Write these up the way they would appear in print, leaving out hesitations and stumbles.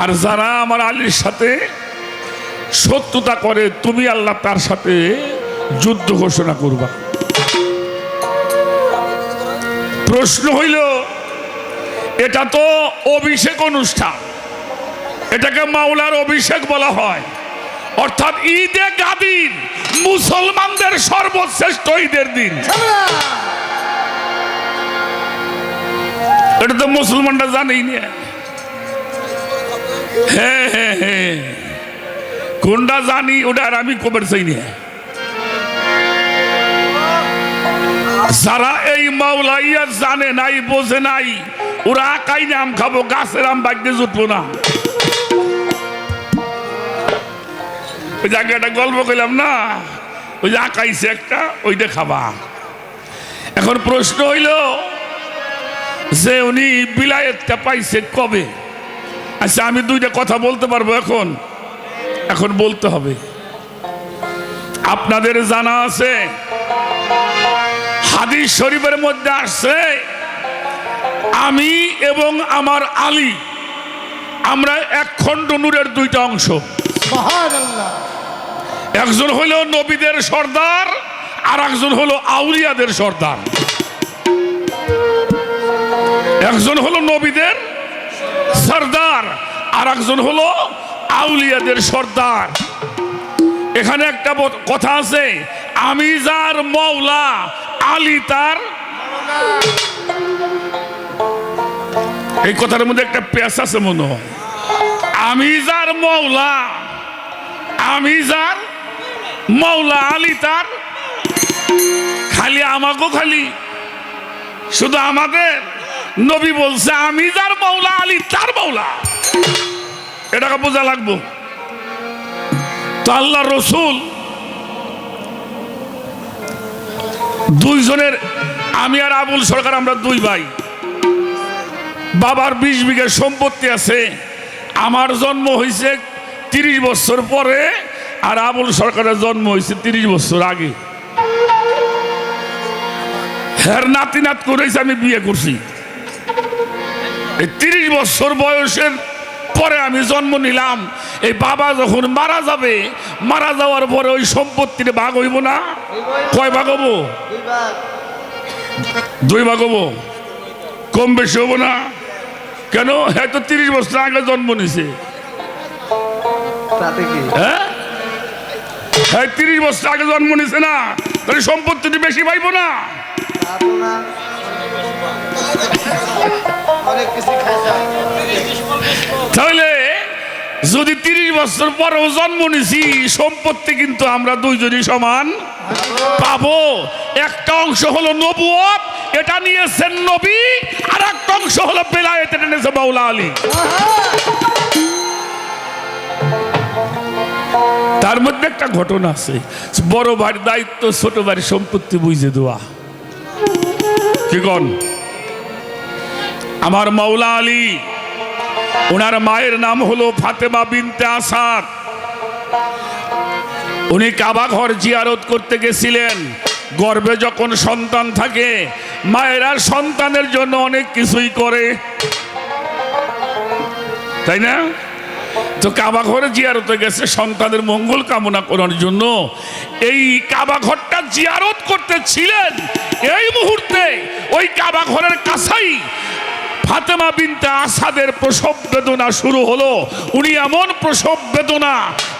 আর যারা আমার আলীর সাথে শত্রুতা করে তুমি আল্লাহ তার সাথে যুদ্ধ ঘোষণা করবা। প্রশ্ন হইল, এটা তো অভিষেক অনুষ্ঠান, এটাকে মাওলার অভিষেক বলা হয়, অর্থাৎ ঈদে গাদির মুসলমানদের সর্বশ্রেষ্ঠ ঈদের দিন। এটা তো মুসলমানরা জানেই না। হ্যাঁ হ্যাঁ হ্যাঁ, কোনটা জানি ওটা আর আমি কবে চাই না। যারা এই মাওলাইয়া জানে নাই বোঝে নাই, ওরা আকাই আম খাবো, গাছের আম বাগতে জুটবো না। ওই জায়গাটা গল্প করলাম না, ওই যে আকাইছে একটা, ওইটা খাবা। এখন প্রশ্ন হইল যে উনি বিলায়েতটা পাইছে কবে? আচ্ছা, আমি দুইটা কথা বলতে পারবো এখন, এখন বলতে হবে। আপনাদের জানা আছে হাদিস শরীফের মধ্যে আসছে, আমি এবং আমার আলী আমরা এক খণ্ড নূরের দুইটা অংশ। একজন হলো নবীদের সর্দার, আর একজন হলো আউলিয়াদের সর্দার। একজন হলো নবীদের সর্দার, আর একজন হলো আউলিয়াদের সর্দার। এখানে একটা কথা আছে, আমি যার মওলা আলী তার। এই কথার মধ্যে একটা পেশ আছে মনে হয়। আমি যার মওলা, আমি যার মওলা আলী তার। খালি আমাকেও, খালি শুধু আমাদের নবী বলছে আমি যার মওলা আলী তার মওলা, এটাকে বোঝা লাগবো। তো আল্লাহ রসুল দুইজনের, আমি আর আবুল সরকার আমরা দুই ভাই, বাবার 20 বিঘা সম্পত্তি আছে। আমার জন্ম হয়েছে 30 বছর পরে, আর আবুল সরকারের জন্ম হয়েছে 30 বছর আগে। হের নাতি নাত করেছে, আমি বিয়ে করছি। এই 30 বছর বয়সের পরে আমি জন্ম নিলাম। এই বাবা যখন মারা যাবে, মারা যাওয়ার পরে ওই সম্পত্তির ভাগ হইব না? কয় ভাগ হবো? 2 ভাগ হবো। কম বেশি হবো না কেন? হ্যাঁ, তো 30 বছর আগে জন্ম নিছে। হ্যাঁ হ্যাঁ, 30 বছর আগে জন্ম নিছে না, তাহলে সম্পত্তিটি বেশি পাইব না? তাহলে যদি 30 বছর পরেও জন্ম নিছি, সম্পত্তি কিন্তু আমরা দুইজনই সমান পাবো। একটা অংশ হলো নবুয়ত, এটা নিয়েছেন নবী, আর একটা অংশ হলো বেলায়েত, এটা নিয়েছে মাওলা আলী। তার মধ্যে একটা ঘটনা আছে, বড় ভাইয়ের দায়িত্ব ছোট ভাইয়ের সম্পত্তি বুঝে দেওয়া। কি কন? আমার মাওলা আলী, ওনার মায়ের নাম হলো ফাতেমা বিনতে আসাদ। উনি কাবা ঘর জিয়ারত করতে গেছিলেন। গর্ভে যখন সন্তান থাকে, মায়েরা সন্তানের জন্য অনেক কিছুই করে, তাই না? তো কাবা ঘরে জিয়ারতে গেছে সন্তানের মঙ্গল কামনা করার জন্য। এই কাবা ঘরটা জিয়ারত করতেছিলেন, এই মুহূর্তে ওই কাবা ঘরের কাছেই ফাতেমা বিনতে আসাদের প্রসব বেদনা শুরু হলো। উনি এমন প্রসব বেদনা,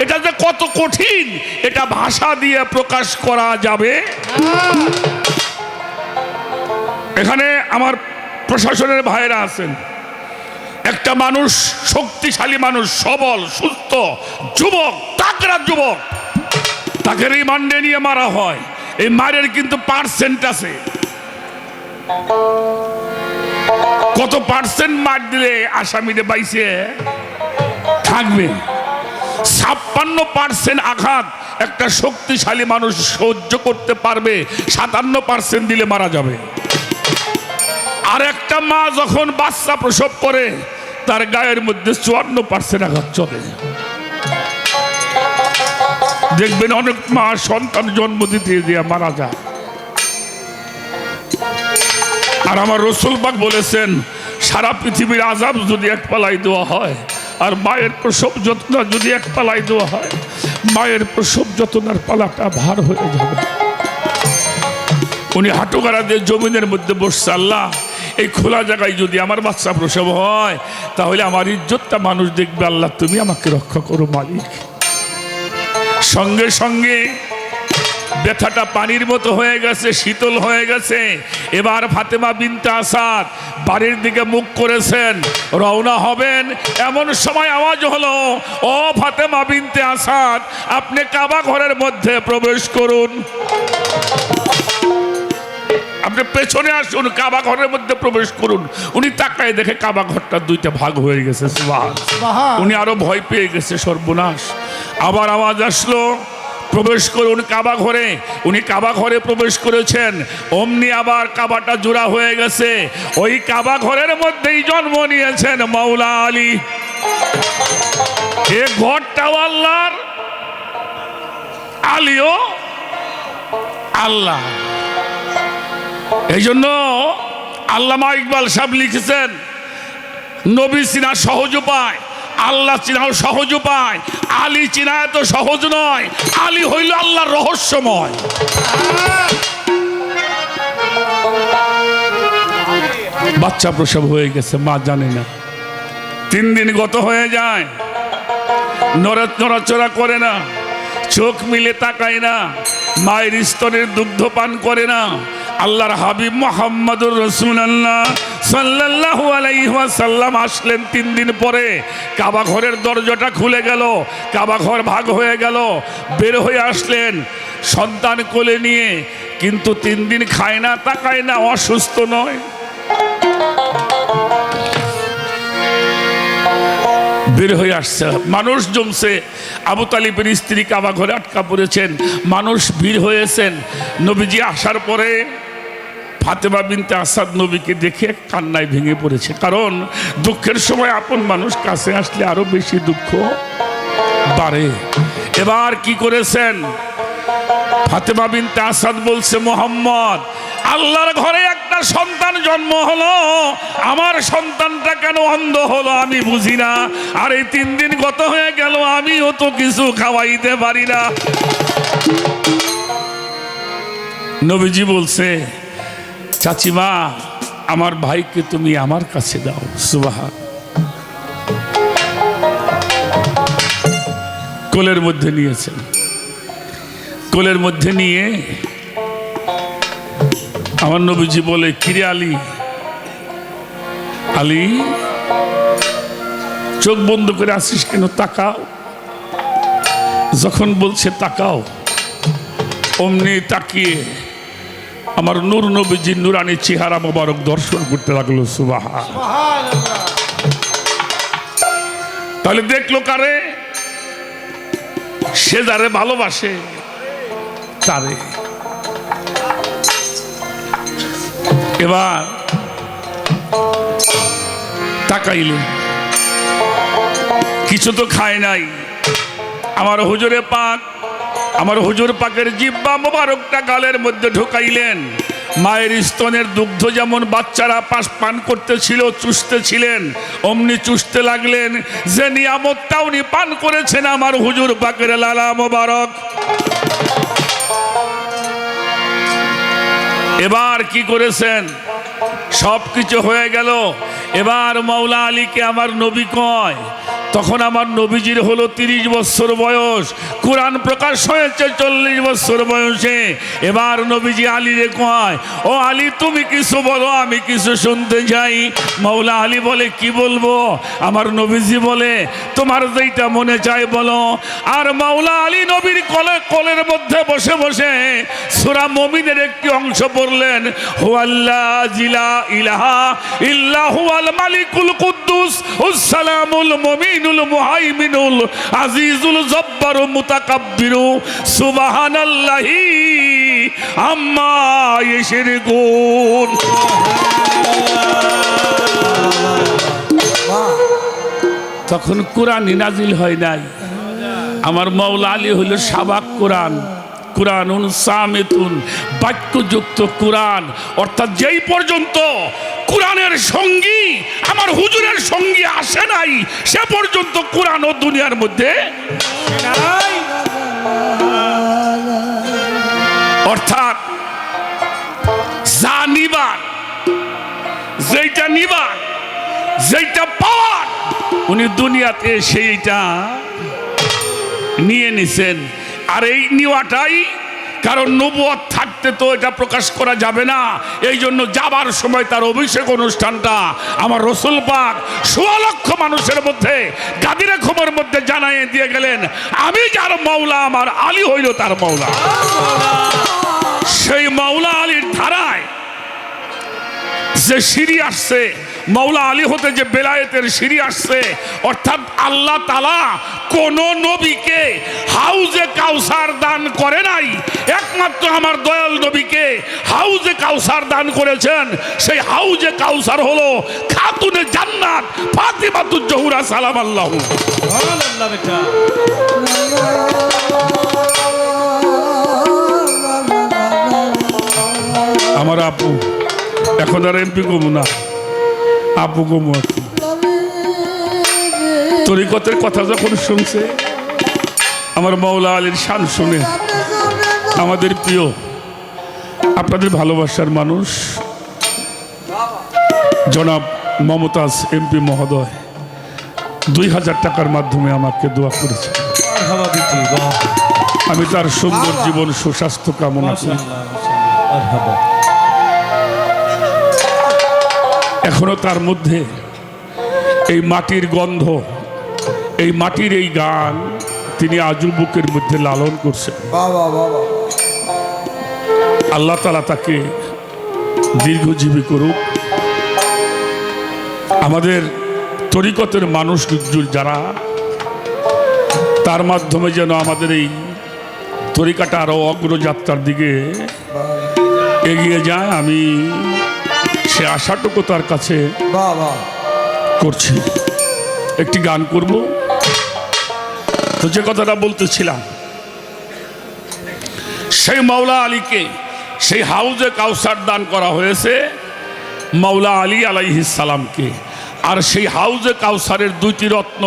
এটা যে কত কঠিন, এটা ভাষা দিয়ে প্রকাশ করা যাবে। এখানে আমার প্রশাসনের ভাইরা আছেন। একটা মানুষ, শক্তিশালী মানুষ, সবল সুস্থ যুবক, তাগড়া যুবক, তাকে রিমান্ডে নিয়ে মারা হয়। এই মারের কিন্তু পার্সেন্ট আছে। কত পার্সেন্ট মার দিলে আসামিরে বাইসে থাকবে? 56% আঘাত একটা শক্তিশালী মানুষ সহ্য করতে পারবে, 57% দিলে মারা যাবে। আর একটা মা যখন বাচ্চা প্রসব করে, তার গায়ের মধ্যে 54% আঘাত চলে। দেখবেন অনেক মা সন্তান জন্ম দিতে দিয়ে মারা যায়। আর আমার রাসূল পাক বলেছেন, সারা পৃথিবীর আযাব যদি এক পালাই দেওয়া হয়, আর মায়ের প্রসব যত্ন যদি এক পালায় দেওয়া হয়, মায়ের প্রসব যত্নার পালাটা ভার হয়ে যাবে। উনি হাঁটুগাড়া দিয়ে জমিনের মধ্যে বসছে, আল্লাহ এই খোলা জায়গায় যদি আমার বাচ্চা প্রসব হয় তাহলে আমার ইজ্জতটা মানুষ দেখবে, আল্লাহ তুমি আমাকে রক্ষা করো মালিক। সঙ্গে সঙ্গে ব্যথাটা পানির মতো হয়ে গেছে, শীতল হয়ে গেছে। এবার ফাতেমা বিনতে আসাদ বাড়ির দিকে মুখ করেছেন, রওনা হবেন। এমন সময় আওয়াজ হলো, ও ফাতেমা বিনতে আসাদ, আপনি কাবা ঘরের মধ্যে প্রবেশ করুন, আপনি পেছনে আসুন, কাবা ঘরের মধ্যে প্রবেশ করুন। উনি তাকায় দেখে কাবা ঘরটা দুইটা ভাগ হয়ে গেছে। উনি আরো ভয় পেয়ে গেছে, সর্বনাশ। আবার আওয়াজ আসলো, প্রবেশ করুন কাবা ঘরে। উনি কাবা ঘরে প্রবেশ করেছেন, অমনি আবার কাবাটা জোড়া হয়ে গেছে। ওই কাবা ঘরের মধ্যেই জন্ম নিয়েছেন মাওলা আলী। এ ঘরটাও আল্লাহর, আলীও আল্লাহ। এই জন্য আল্লামা ইকবাল সাহেব লিখেছেন, নবী চিনা সহজ উপায়, আল্লাহ চিনাও সহজ উপায়। আলী চিনা এত সহজ নয়, আলী হইল আল্লাহর রহস্যময়। বাচ্চা প্রসব হয়ে গেছে, মা জানে না। 3 দিন গত হয়ে যায়, নড়াচড়া করে না, চোখ মিলে তাকায় না, মায়ের স্তনের দুগ্ধ পান করে না। আল্লাহর হাবিব মুহাম্মদুর রাসূলুল্লাহ সাল্লাল্লাহু আলাইহি ওয়াসাল্লাম আসলেন 3 দিন পরে। কাবা ঘরের দরজাটা খুলে গেল, কাবা ঘর ভাগ হয়ে গেল, বের হয়ে আসলেন সন্তান কোলে নিয়ে। কিন্তু 3 দিন খায় না, তাকায় না, অসুস্থ নয়। বের হয়ে আসছে, মানুষ জমছে। আবু তালিবের স্ত্রী কাবা ঘরে আটকা পড়েছেন, মানুষ ভিড় হয়েছেন। নবীজি আসার পরে ফাতেমা বিনতে আসাদ নবীকে দেখে কান্নায় ভেঙে পড়েছে। কারণ দুঃখের সময় আপন মানুষ কাছে আসলে আরো বেশি দুঃখ বাড়ে। এবার কি করেছেন, ফাতেমা বিনতে আসাদ বলছে, মোহাম্মদ, আল্লাহর ঘরে একটা সন্তান জন্ম হলো, আমার সন্তানটা কেন অন্ধ হলো আমি বুঝি না। আর এই 3 দিন গত হয়ে গেল, আমিও তো কিছু খাওয়াইতে পারি না। নবীজি বলছে, চাচিমা, আমার ভাইকে তুমি আমার কাছে দাও। সুবহান। কোলের মধ্যে নিয়েছেন, কোলের মধ্যে নিয়ে আমার নবীজি বলে, কিরে আলী, আলী চোখ বন্ধ করে আসিস কেন, তাকাও। যখন বলছে তাকাও, অমনি তাকিয়ে আমার নূর নবীজির নুরানি চেহারা মোবারক দর্শন করতে লাগলো। সুবহান। তাহলে দেখলো কারে, সে যারে ভালোবাসে তারে। এবার তাকাইলেন, কিছু তো খায় নাই। আমার হুজুরে পাক, আমার হুজুর পাকের জিহ্বা মোবারকটা গালের মধ্যে ঢুকাইলেন। মায়ের স্তনের দুগ্ধ যেমন বাচ্চারা পান করতেছিল, চুষতেছিলেন, অমনি চুষতে লাগলেন। যে নিয়ামতটা উনি পান করেছেন আমার হুজুর পাকের লালা মোবারক। এবার কি করেছেন, সব কিছু হয়ে গেল। এবার মাওলা আলীকে আমার নবী কয়, তখন আমার নবীজির হলো 30 বছর বয়স, কোরআন প্রকাশ হয়েছে 40 বছর বয়সে। এবার নবীজি আলীরে কয়, ও আলী তুমি কিছু বলো, আমি কিছু শুনতে চাই। মাওলা আলী বলে, কি বলবো? আমার নবীজি বলে, তোমার যেটা মনে চায় বলো। আর মাওলা আলী নবীর কোলের মধ্যে বসে বসে সূরা মুমিনের একটি অংশ পড়লেন, হুয়াল্লাযী লা ইলাহা ইল্লা হুয়াল মালিকুল কুদ্দুস আসসালামুল মুমিনুল মুহাইমিনুল আজিজুল জব্বারু মুতাকাব্বিরু সুবহানাল্লাহি আম্মা ইউশরিকুন। তখন কোরআন নাজিল হয় নাই। আমার মাওলা আলী হইল সাবাক কোরআন, কোরআনুন সামিতুন, বাক্যযুক্ত কোরআন। অর্থাৎ যেই পর্যন্ত কোরআনের সঙ্গী আমার হুজুরের সঙ্গী আসে নাই, সে পর্যন্ত কোরআন ও দুনিয়ার মধ্যে নাই। অর্থাৎ যা নিবার, যেটা নিবার, যেটা পাওয়ার, উনি দুনিয়াতে সেইটা নিয়ে নিছেন। আর এই নিওয়াটাই, কারণ নবুয়ত থাকতে তো এটা প্রকাশ করা যাবে না, এই জন্য যাবার সময় তার অভিষেক অনুষ্ঠানটা আমার রসুল পাক ১৬ লক্ষ মানুষের মধ্যে গাদিরে খবর মধ্যে জানাইয়ে দিয়ে গেলেন, আমি যার মৌলা আমার আলী হইল তার মৌলা। সেই মৌলা আলীর ধারায় যে সিঁড়ি আসছে, মৌলা আলী হতে যে বেলায়েতের সিঁড়ি আসছে, অর্থাৎ আল্লাহ তাআলা কোন নবীকে হাউজে কাউসার দান করে নাই, একমাত্র আমার দয়াল নবীকে হাউজে কাউসার দান করেছেন। সেই হাউজে কাউসার হলো খাতুনে জান্নাত ফাতিমাতুজ জোহরা সালামাল্লাহু সুবহানাল্লাহ। বেটা আমার আপু এখন আর এমপি কমু না, আপু কমু আছে। তরিকতের কথা যখন শুনছে, আমার মৌলা আলীর শান শুনে আমাদের প্রিয় আপনাদের ভালোবাসার মানুষ জনাব মমতাজ এমপি মহোদয় ২০০০ টাকার মাধ্যমে আমাকে দোয়া করেছে। আমি তার সুন্দর জীবন সুস্বাস্থ্য কামনা করি। এখনো তার মধ্যে এই মাটির গন্ধ, এই মাটির এই গান তিনি আজও বুকের মধ্যে লালন করছেন। আল্লাহ তাআলা তাকে দীর্ঘজীবী করুক। আমাদের তরিকতের মানুষ যারা, তার মাধ্যমে যেন আমাদের এই তরিকাটা আরো অগ্রযাত্রার দিকে এগিয়ে যায়, আমি সে আশাটুকু তার কাছে করছি। একটি গান করব। তো যে কথাটা বলতেছিলাম, সেই মাওলা আলীকে সেই হাউজে কাউসার দান করা হয়েছে মাওলা আলী আলাইহিস সালামকে। আর সেই হাউজে কাউসারের দুইটি রত্ন,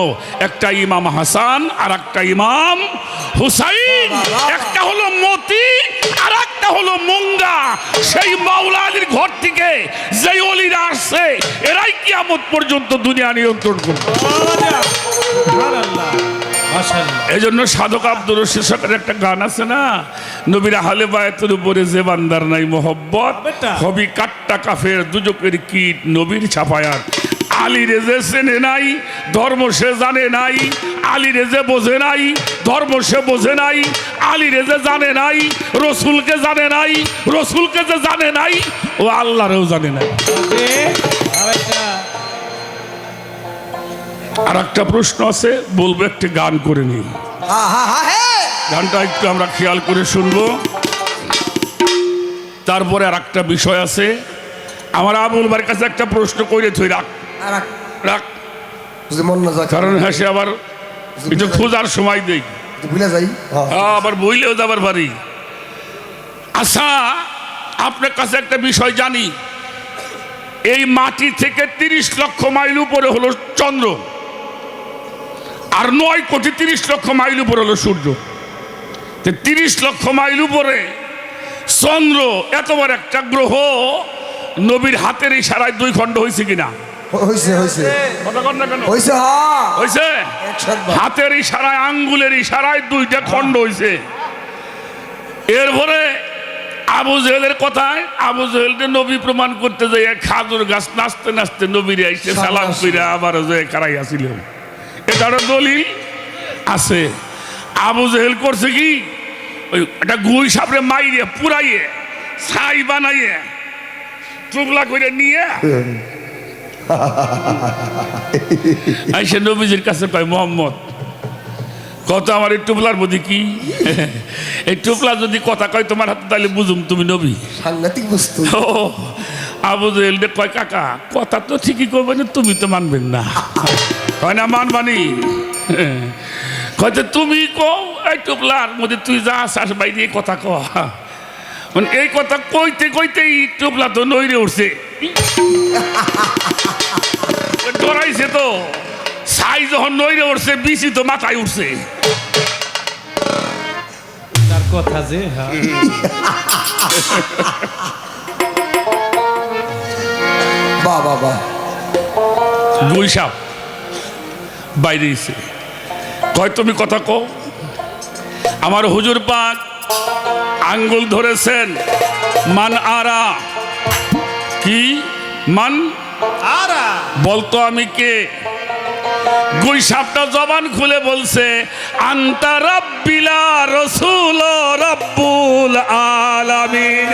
একটা ইমাম হাসান আর একটা ইমাম হুসাইন, একটা হলো মতি আর একটা হলো মুঙ্গা। সেই মাওলা আলীর ঘর থেকে যে ওলিরা আসছে, এরাই কিয়ামত পর্যন্ত দুনিয়া নিয়ন্ত্রণ করবে। এই জন্য সাধক আব্দুর রশিদ সরকারের একটা গান আছে না, নবীর আহলে বায়তের উপরে যে বান্দার নাই মোহব্বত, হবি কাট্টা কাফের দুজকের কীট নবীর ছাপায়াত। আলী রেজে চেনে নাই, ধর্ম সে জানে নাই, আলী রেজে বোঝে নাই, ধর্ম সে বোঝে নাই, আলী রেজে জানে নাই, রসুলকে জানে নাই, রসুলকে যে জানে নাই ও আল্লাহরেও জানে নাই। আর একটা প্রশ্ন আছে, বলবো একটি গান করে নিই, গানটা একটু আমরা খেয়াল করে শুনবো। তারপরে আর একটা বিষয় আছে, আমার আবুল ভাইয়ের কাছে একটা প্রশ্ন করে থই, রাখ রাখ, কারণ হ্যাঁ সে আবার একটু খোঁজার সময় দেই, আবার বইলেও যাবার পারি। আচ্ছা, আপনার কাছে একটা বিষয় জানি, এই মাটি থেকে ৩০ লক্ষ মাইল উপরে হলো চন্দ্র, আর ৯ কোটি ৩০ লক্ষ মাইল উপরে হলো সূর্য। ৩০ লক্ষ মাইল উপরে চন্দ্র, এত বড় একটা গ্রহ, নবীর হাতের ইশারায় 2 খণ্ড হয়েছে কিনা? হাতের ইশারায়, আঙ্গুলের ইশারায় 2টা খণ্ড হয়েছে। এরপরে আবু জেহেলের কথায়, আবু জেহেলকে নবী প্রমাণ করতে যাই খাজুর গাছ নাচতে নাচতে নবীরে আইসে সালাম কইরা আবার যে কারাই আসিল, এটারও দলিল আছে। আবু জেহেল করছে কি, ওই একটা গুই সাপড়ে মাইরে পুরাইয়ে ছাই বানাইয়ে টুকলা করে নিয়ে আইসে নবীজির কাছে কয়, মোহাম্মদ কত আমার এই টুপলার মধ্যে কি, এই টুপলা যদি কথা কয় তোমার হাতে, তাহলে বুঝুম তুমি নবী। সাংঘাতিক বস্তু। আবু জেহেল কয়, কাকা কথা তো ঠিকই করবেন, তুমি তো মানবেন না। কয় না মানবানি, হয়তো তুমি কও এই টুপলার মধ্যে তুই যা আসাস বাইরে কথা কয়, মানে এই কথা কইতে কইতেই টুপলা তো নইরে উঠছে। ডরাইছে তো ছাই যখন নইরে উঠছে বিচি তো মাথায় উঠছে তার কথা যে বাবা দুই সাপ বাইরে এসে কয় তুমি কথা কও আমার হুজুর পাক আঙ্গুল ধরেছেন মান আরা কি মান আরা বলতো আমি কে গুই সাপটা জবান খুলে বলছে আন্তা রাব্বিলা রাসূল রাব্বুল আলামিন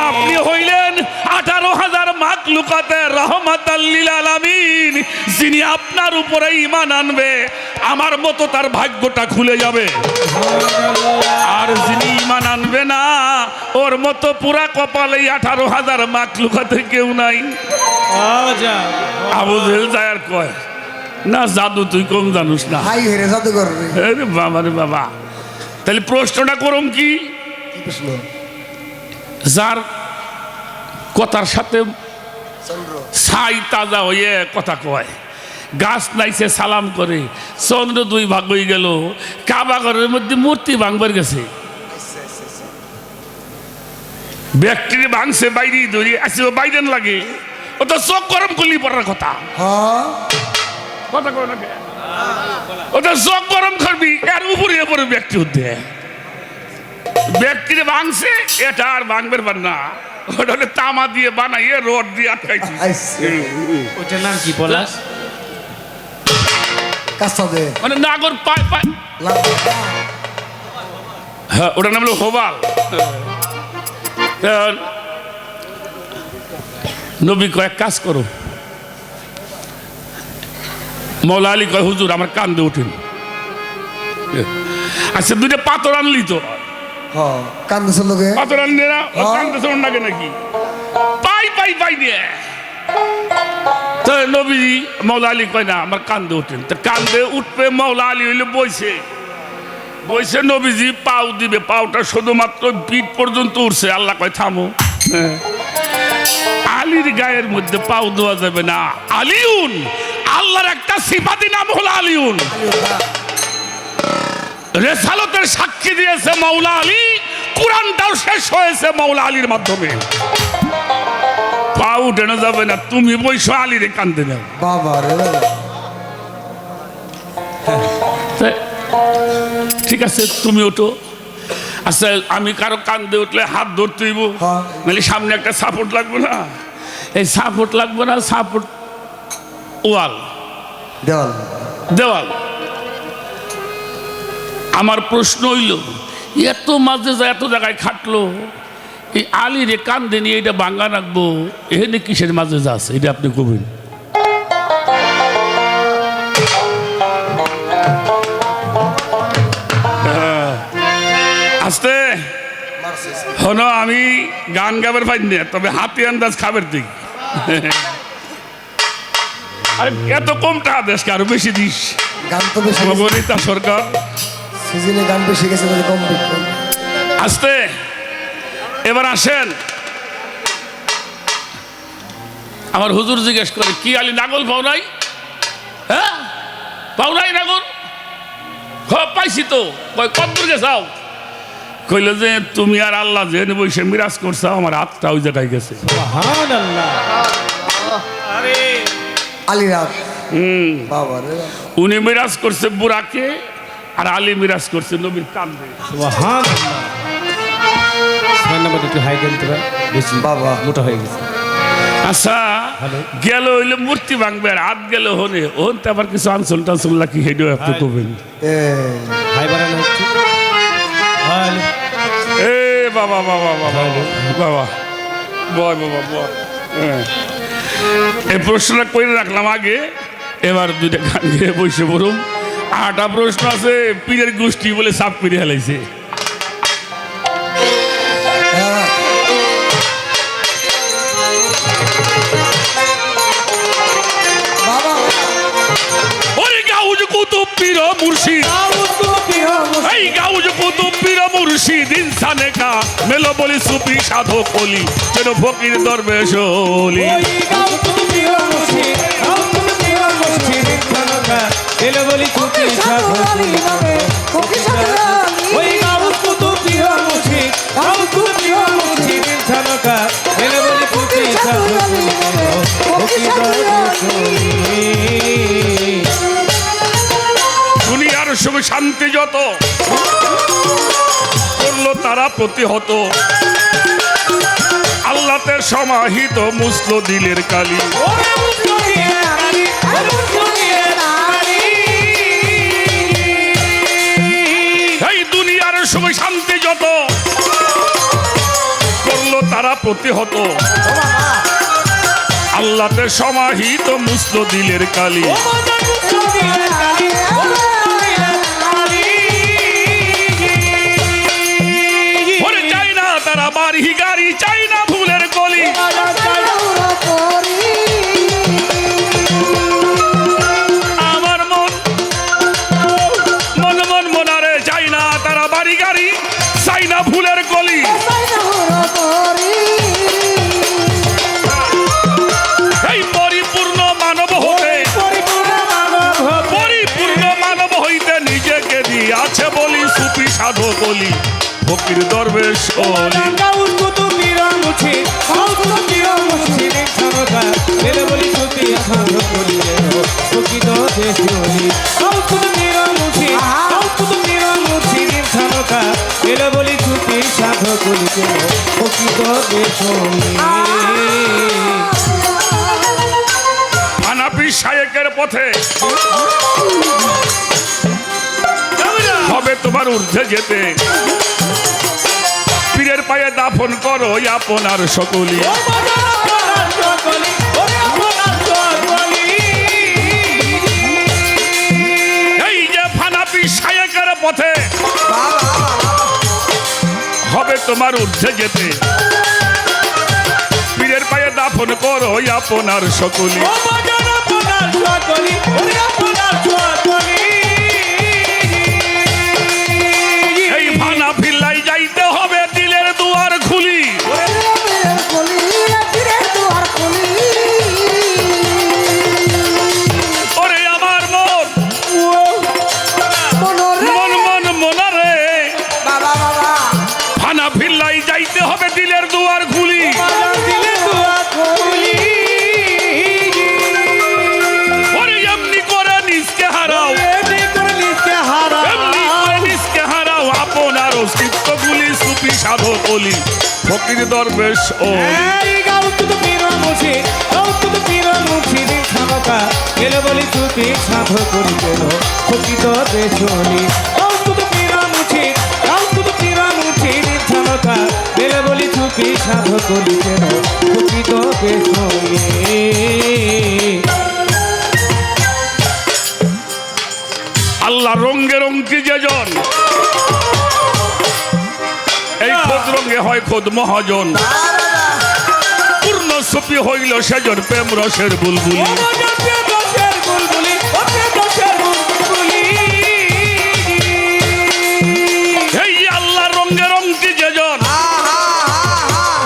আপনি হইলেন 18,000 মাখলুকাতের রহমাতাল লিল আলামিন যিনি আপনার উপরে ঈমান আনবে আমার মতো তার ভাগ্যটা খুলে যাবে আর যিনি ঈমান আনবে না ওর মতো পুরা কপালে 18,000 মাখলুকাতে কেউ নাই আজা আবু জেহেল যায় আর কয় না জাদু তুই কম জানুস না হাই হেরে জাদু করবে আরে বাবা রে বাবা তাহলে প্রশ্নটা করম কি কি প্রশ্ন যার কথার সাথে ছাই তাজা হয়ে কথা কয় গাছ নাইছে সালাম করে চন্দ্র দুই ভাগ হয়ে গেল কাবা ঘরের মধ্যে মূর্তি ভাঙবার গেছে ব্যক্তির ভাঙছে বাইরে ধরি আসে বাইরেন লাগে ও তো চোখ গরম করলি পড়ার কথা হ্যাঁ কথা কয় না ওটা চোখ গরম করবি এর উপরে উপরে ব্যক্তি হতে ব্যক্তির ভাঙছে এটা আর ভাঙবার পার না ওটা হলে তামা দিয়ে বানাইয়ে রড দিয়ে আটকাইছি আইছে ওটার নাম কি পলাশ কাঁচা দে মানে নাগর পায় পায় লাগবে হ্যাঁ ওটার নাম হলো হোবাল নবী কয়েক কাজ করো মৌলা আলী কয় হুজুর আমার কান্দে উঠেন আচ্ছা দুইটা পাথর আনলি তো হ্যাঁ কান্দছে লোকে পাথর আনলি না হ্যাঁ। কান্দে শোন নাকি নাকি পাই পাই পাই দিয়ে তো নবী মৌলা আলী কয় না আমার কান্দে উঠেন তো কান্দে উঠবে মৌলা আলী হইলে বইছে বইছে নবীজি পাও দিবে পাওটা শুধুমাত্র পিঠ পর্যন্ত উঠছে আল্লাহ কয় থামো হ্যাঁ। আলীর গায়ের মধ্যে পাও দেওয়া যাবে না আলিউন আল্লাহর একটা সিফাতি নাম হলো আলিউন রেসালতের সাক্ষী দিয়েছে মাওলা আলী কুরআনটাও শেষ হয়েছে মাওলা আলীর মাধ্যমে পাও উঠানো যাবে না তুমি বইসো আলীরে কান্দে নাও বাবা রে বাবা ঠিক আছে তুমি ওঠো আচ্ছা আমি কারো কান্দে উঠলে হাত ধরতে হইব হ্যাঁ। নাহলে সামনে একটা সাপোর্ট লাগবে না এই সাপোর্ট লাগবে না সাপোর্ট ওয়াল দেওয়াল দেওয়াল আমার প্রশ্ন হইল এত মাঝে যা এত জায়গায় খাটলো এই আলীরে কান্দে নিয়ে এটা ভাঙ্গা রাখবো এখানে কিসের মাঝে যা আছে এটা আপনি কবেন আস্তে হন আমি গান গাবার পাই না তবে হাতি আন্দাজ খাবার দিক আরে এত কম টাকা দেশকে আরো বেশি দিস গান তো বেশি গণিতা সরকার সিজনে গান বেশি গেছে বলে কম আস্তে এবার আসেন আমার হুজুর জিজ্ঞেস করে কি আলী নাগল পাও নাই হ্যাঁ পাও নাই নাগল পাইছি তো কত দূর গেছাও কইল যে তুমি আর আল্লাহ যে বসে মিরাজ করছো আমার হাতটা ওই জায়গায় গেছে সুবহানাল্লাহ আরে আলিরাত বাবা রে বাবা। উনি মিরাজ করছে বুড়াকে আর আলী মিরাজ করছে নবীর কান্দে সুবহানাল্লাহ ছয় নাম্বারটা একটু হাই দেন তোরা বেশি বাবা। মোটা হয়ে গেছে আচ্ছা হ্যালো। গেল হইলে মূর্তি ভাঙবে আর হাত গেল হনে ওন তো আবার কিছু আনসল টানসল নাকি হেডেও একটু করবেন এ হাই বাড়ানো হচ্ছে হ্যালো এ বাবা বাবা বাবা বাবা বয় বাবা বয় হ্যাঁ। এই প্রশ্নটা করে রাখলাম আগে এবার দুইটা গান গিয়ে বসে পড়ুম আটা প্রশ্ন আছে পীরের গোষ্ঠী বলে সাপ করে হেলাইছে হ্যাঁ বাবা ওরে গাউজ কুতুব পীর মুর্শিদ এই গাউজ কুতুব পীর মুর্শিদ ইনসানে কা মেলো বলি সুফি সাধক অলি যেন ফকির দরবেশ অলি বলি তুমি ওই গাউজ কুতুব পীর মুর্শিদ গাউজ কুতুব পীর মুর্শিদ ইনসানকা এলে বলি তুমি দুনিয়ার সুখ শান্তি যত করলো তারা প্রতিহত আল্লাহতে সমাহিত মুসল দিলের কালি এই দুনিয়ার সুখ শান্তি যত করলো তারা প্রতিহত আল্লাহতে সমাহিত মুসল দিলের কালি ওরে চাই না তারা বাড়ি গাড়ি চাই না ভুলের গলি আমার মন মন মন মনারে চাই না তারা বাড়ি গাড়ি চাই না ভুলের গলি এই পরিপূর্ণ মানব হতে পরিপূর্ণ মানব হইতে নিজেকে দিয়ে আছে বলি সুফি সাধক বলি ফকির দরবেশ অলি গাউজ কুতুব পীর মুর্শিদ গাউজ কুতুব পীর মুর্শিদ ইনসানকা এলে বলি তুমি সাধক অলি ফকির দরবেশ অলি গাউজ কুতুব পীর মুর্শিদ গাউজ কুতুব পীর মুর্শিদ ইনসানকা এলে বলি তুমি সাধক অলি ফকির দরবেশ অলি হানাফি শায়েকের পথে হবে তোমার ঊর্ধ্বে যেতে পীরের পায়ে দাফন করো আপনার সকলি এই যে হানাফি শায়েকের পথে হবে তোমার ঊর্ধ্বে যেতে পীরের পায়ে দাফন করো আপনার সকলি এই ভানা ফিল্লাই যাইতে হবে দিলের দুয়ার খুলি ওরে আমার মন মন মন মনারে ভানা ফিল্লাই যাইতে হবে দিলের দুয়ার খুলি ওরে এমনি করে নিজকে হারাও এমনি করে নিজকে হারাও আপনার অস্তিত্ব গুলি সুফি সাধক অলি ফকির দরবেশ অলি এলে বলি তুমি সাধক অলি ফকির দরবেশ অলি এলে বলি তুমি সাধক অলি ফকির দরবেশ অলি আল্লাহ রঙ্গে রঙ্গি যেজন এই খোদ রঙ্গে হয় খোদ মহাজন পূর্ণ সুফি হইল সেজন প্রেম রসের বুলবুলি এই আল্লাহ রঙ্গে রঙ্গি যেজন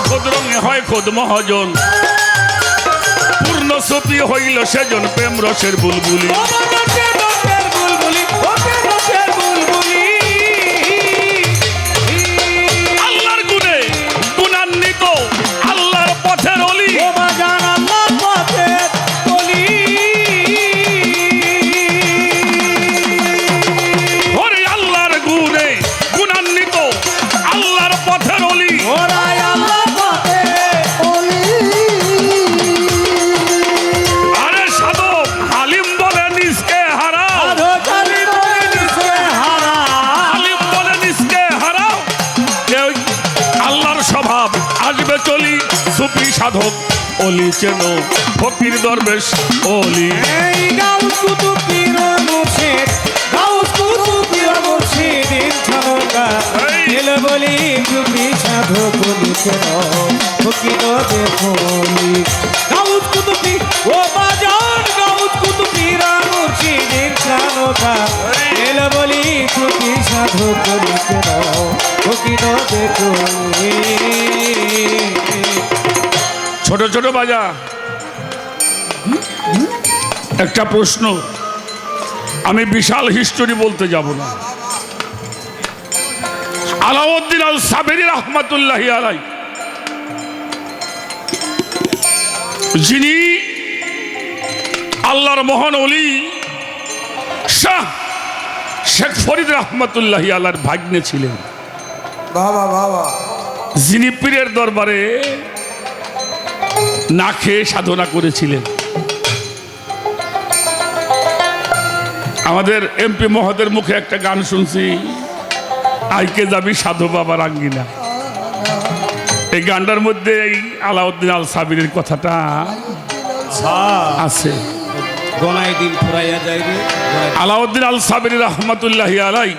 খোদ রঙ্গে হয় খোদ মহাজন পূর্ণ সুফি হইল সেজন প্রেম রসের বুলবুলি আল্লাহর গুণে গুণান্বিত আল্লাহর পথের অলি ওরে আল্লাহর গুণে গুণান্বিত আল্লাহর পথের অলি আরে সাধক হালিম বলে নিজকে হারাও হালিম বলে নিজকে হারাও আল্লাহর স্বভাব আসবে চলি সুফি সাধক অলি চেন ফকির দরবেশ অলি গাউজ কুতুব পীর মুর্শিদ গাউজ কুতুব পীর মুর্শিদ ইনসানকা এলে বলি তুমি সাধক অলি কেন ফকির দরবেশ অলি গাউজ কুতুব পীর ও বাজান গাউজ কুতুব পীর মুর্শিদ ইনসানকা এলো বলি ছুটি সাধু করি কেন প্রকৃত দেখুনি ছোট ছোট বাজা একটা প্রশ্ন, আমি বিশাল হিস্টোরি বলতে যাব না। আলাউদ্দিন আল সাবেরি রহমাতুল্লাহি আলাই, যিনি আল্লাহর মহান ওলি শাহ শেখ ফরিদ রহমাতুল্লাহি আলাইর ভাগ্নে ছিলেন, বাবা বাবা, যিনি পীরের দরবারে না খেয়ে সাধনা করেছিলেন। আমাদের এমপি মহোদয়ের মুখে একটা গান শুনছি, আইকে যাবি সাধু বাবার আঙ্গিনা। এই গানটার মধ্যে এই আলাউদ্দিন আল সাবিরের কথাটা আছে। গনাই দিন ফুরাইয়া যায় রে আলাউদ্দিন আল সাবির রহমাতুল্লাহি আলাই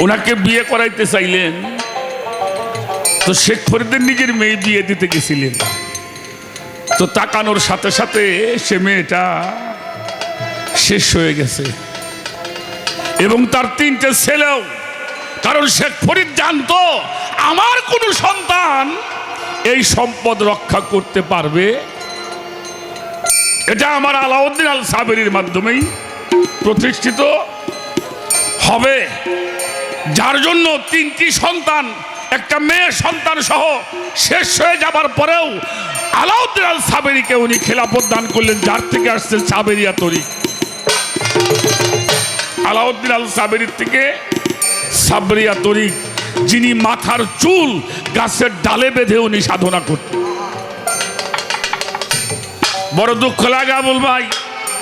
ওনাকে বিয়ে করাইতে চাইলেন, তো শেখ ফরিদের নিজের মেয়ে বিয়ে দিতে গেছিলেন। তো তাকানোর সাথে সাথে সে মেয়েটা শেষ হয়ে গেছে এবং তার 3টে ছেলেও। কারণ শেখ ফরিদ জানতো আমার কোনো সন্তান এই সম্পদ রক্ষা করতে পারবে, এটা আমার আলাউদ্দিন আল সাবেরির মাধ্যমেই প্রতিষ্ঠিত হবে। যার জন্য 3টি সন্তান, একটা মেয়ে সন্তান সহ শেষ হয়ে যাবার পরেও আলাউদ্দিন আল সাবেরিকে উনি খেলাফত দান করলেন, যার থেকে আসছে সাবেরিয়া তরিক। আলাউদ্দিন আল সাবেরির থেকে সাবরিয়া তরিক, যিনি মাথার চুল গাছের ডালে বেঁধে উনি সাধনা করতেন। বড় দুঃখ লাগে আবুল ভাই,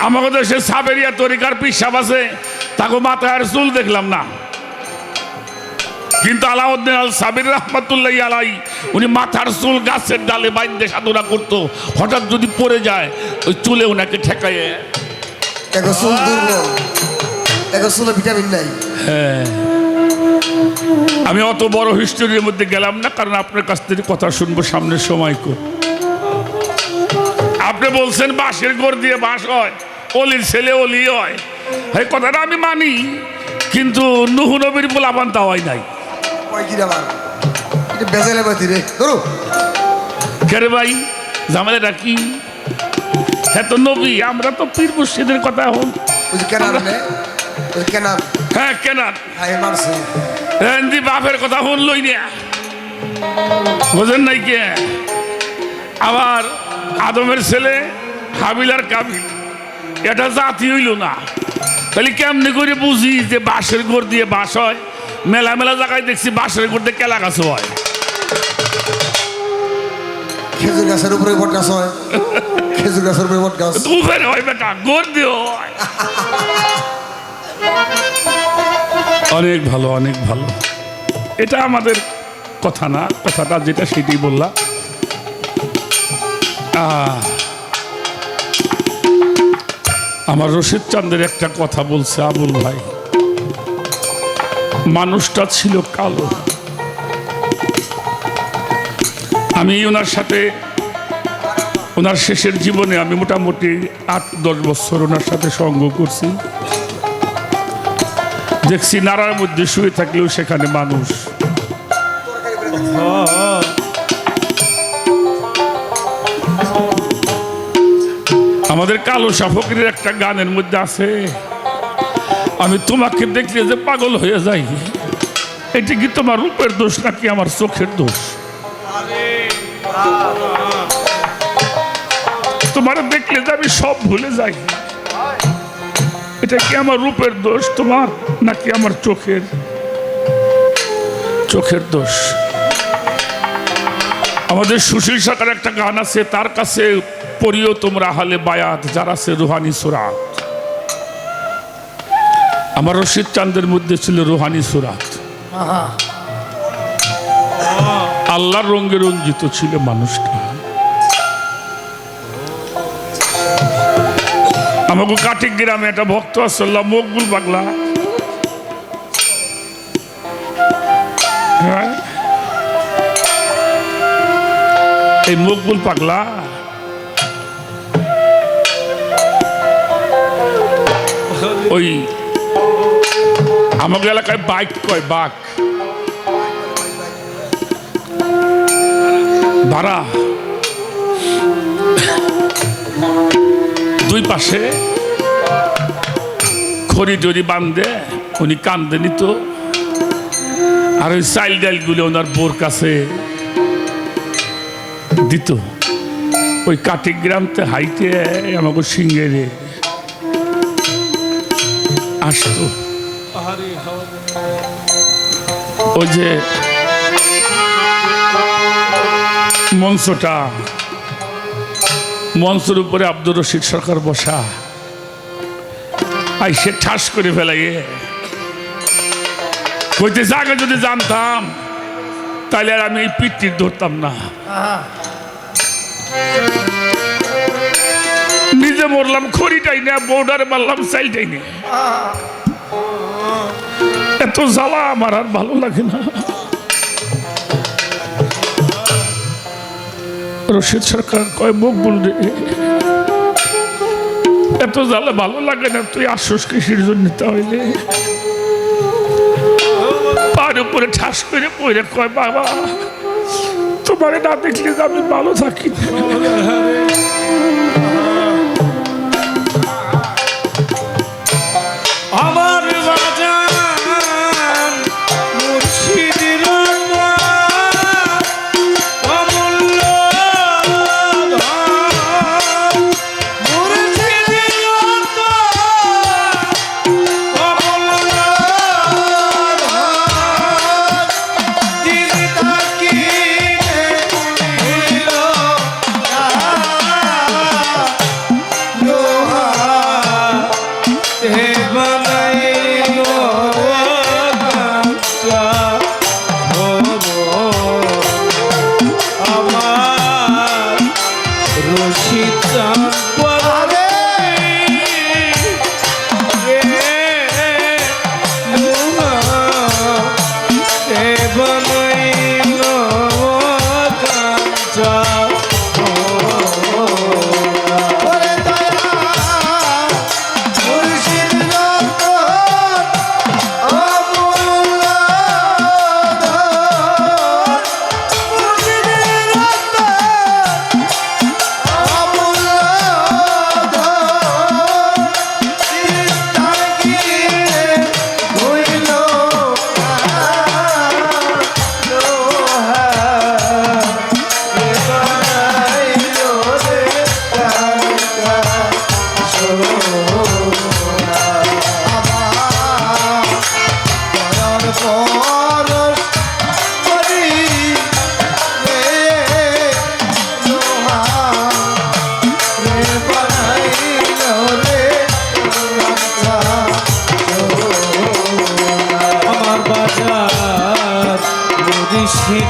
আমাদের দেশে সাবেরিয়া তরিকার পিসাব আছে, তাকে মাথার চুল দেখলাম না। কিন্তু আলাউদ্দিন আল সাবির রহমাতুল্লাহি আলাই উনি মাথার চুল গাছের ডালে বাইন্ধে সাধনা করতো। হঠাৎ যদি পড়ে যায় ওই চুলে ওনাকে ঠেকায়। এখন চুল দুর্বল, এখন চুলে ভিটামিন নাই। হ্যাঁ, আমি অত বড় হিস্টোরির মধ্যে গেলাম না, কারণ আপনার কাছ থেকে কথা শুনবো সামনের সময় কর। আপনি বলছেন বাঁশের গোড় দিয়ে বাঁশ হয়, অলির ছেলে অলি হয়, এই কথাটা আমি মানি, কিন্তু নুহু নবীর পোলাপান তা হয় নাই। ওই কি আমার এটা বেজালে বাতি রে ধরো কেরে ভাই ঝামেলাটা কি? হ্যাঁ তো নবী, আমরা তো পীর মুর্শিদের কথা হন। ওই যে কেন নে ওই কেন হ্যাঁ কেনার আয় মারছে হিন্দি বাপের কথা শুনলই না, বোঝেন নাই কে? আবার আদমের ছেলে হাবিল আর কাবিল, এটা জাতি হইল না। তাহলে কেমনি করে বুঝি যে বাঁশের গোড় দিয়ে বাঁশ হয়? মেলা মেলা জায়গায় দেখছি বাঁশের গোড় দিয়ে কেলা গাছ হয়। খেজুর গাছের উপরে বট গাছ হয়, খেজুর গাছের উপরে বট গাছ উপরে হয় বেটা, গোড় দিয়ে হয়। অনেক ভালো, অনেক ভালো। এটা আমাদের কথা না, কথাটা যেটা সেটাই বললাম। আমার রশিদ চাঁদের একটা কথা বলছে আবুল ভাই, মানুষটা ছিল কালো। আমি ওনার সাথে ওনার শেষের জীবনে আমি মোটামুটি 8-10 বছর ওনার সাথে সঙ্গ করছি। দেখছি নাড়ার মধ্যে শুয়ে থাকলেও সেখানে মানুষ। আমাদের কালো শাফকিরের একটা গানের মধ্যে আছে, আমি তোমাকে দেখলে যে পাগল হয়ে যাই, এটা কি তোমার রূপের দোষ নাকি আমার চোখের দোষ? তোমার দেখলে যে আমি সব ভুলে যাই, এটা কি আমার রূপের দোষ তোমার নাকি আমার চোখের দোষ? আমাদের সুশীল সরকার একটা গান আছে, তার কাছে পড়িও তোমরা হালে বায়াত যারা আছে রুহানি সুরাত। আমার রশিদ চাঁদের মধ্যে ছিল রুহানি সুরাত। আল্লাহর রঙে রঞ্জিত ছিল মানুষটা। আমাকে কাঠিক গ্রামে একটা ভক্ত আসল্লাহ মকবুল পাগলা, হ্যাঁ এই মকবুল পাগলা ওই আমাদের এলাকায় বাইক কয় বাঘ ভাড়া দুই পাশে খড়ি টড়ি বান্ধে উনি কান্দে নিত আর ওই চাইল ডাইলগুলো ওনার বোর কাছে দিত ওই কাটি গ্রামতে হাইটে আমাকে সিঙ্গেরে আসতো ওই যে মঞ্চের উপরে আব্দুর রশিদ সরকার বসা আইসে ঠাস করে ফেলাইয়ে কইতে আগে যদি জানতাম তাহলে আর আমি এই পিঠটির ধরতাম না নিজে মরলাম খড়িটাই না বউডারে মারলাম চাইটাই না এত জ্বালা আমার আর ভালো লাগে না রশিদ সরকার কয় মুখ বলবে এত জ্বালা ভালো লাগে না তুই আসস কৃষির জন্য তাহলে পার উপরে ঠাস করে পড়ে কয় বাবা তোমারে না দেখলে আমি ভালো থাকি আমার বাজান মুর্শিদের অমূল্য মুর্শিদের অমূল্য দিদি তাকি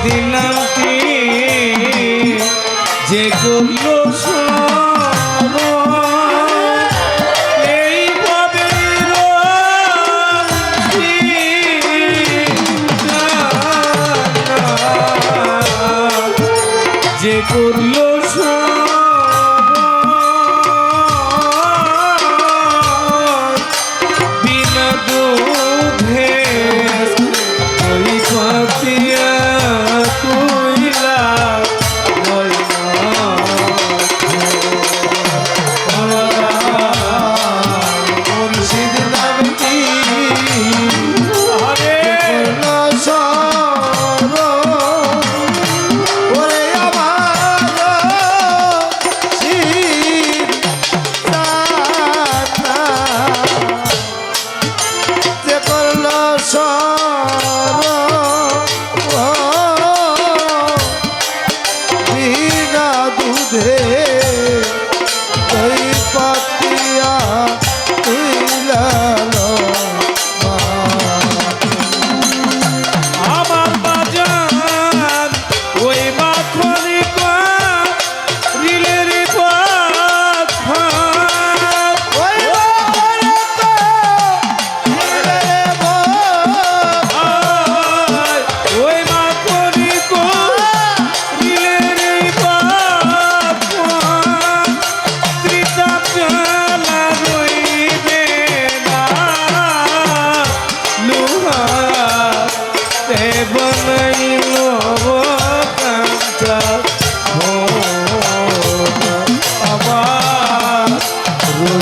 দিলামটি যে করলো এই পদের যে করলো বিনা দুধে ওই পাতিয়া কইলা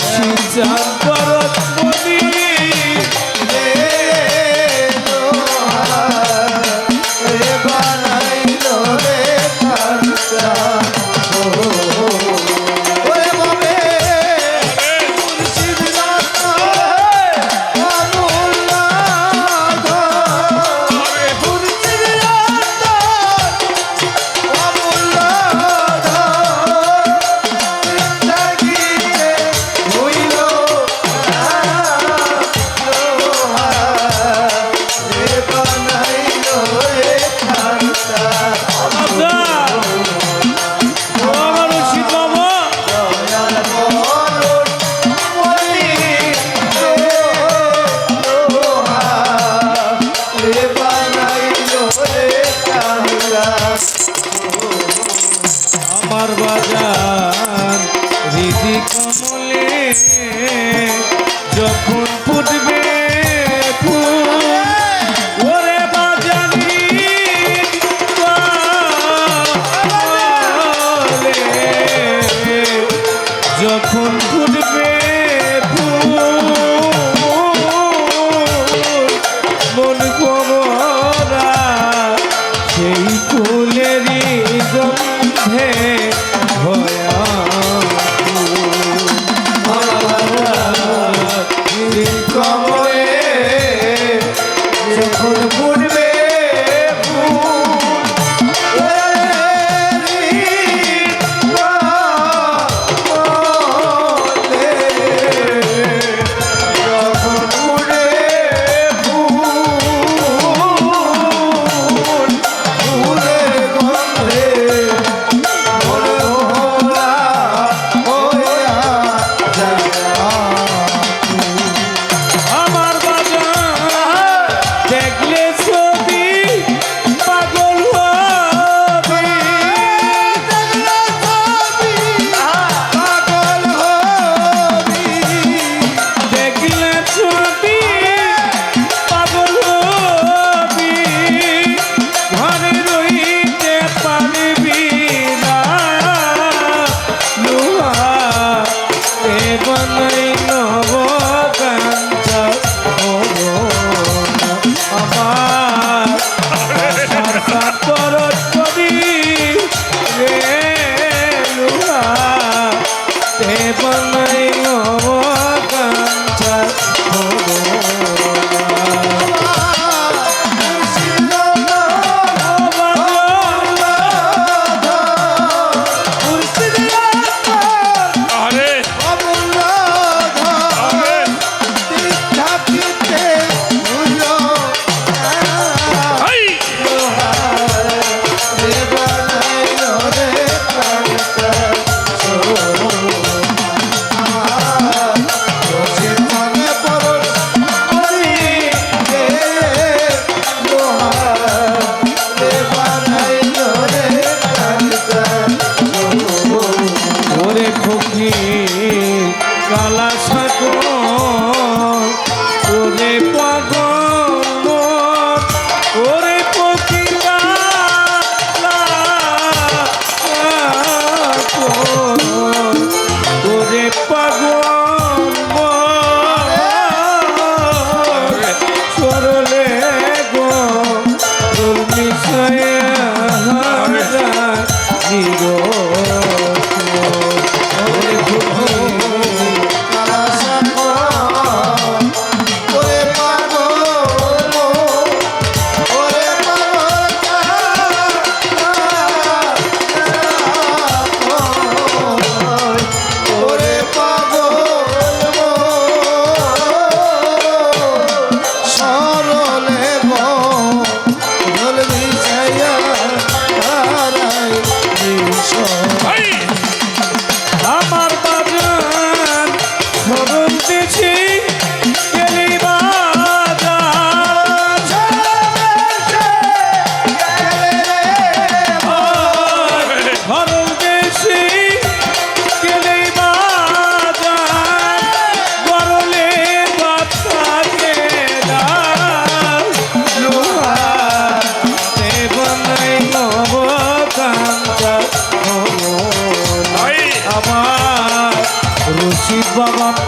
মুর্শিদ চাঁদ পরত মনি আমার বাজার হৃদি কমলে যখন ফুটবে ফুল ওরে বাজারি কমলে যখন ফুটবে ফুল মন কমরা সেই ফুলেরই গন্ধে কালা সাগর ওরে পাগল ওরে পকিলা ওরে পাগল সরলে গো তোর মিশায়া নিরো ওরে পাগল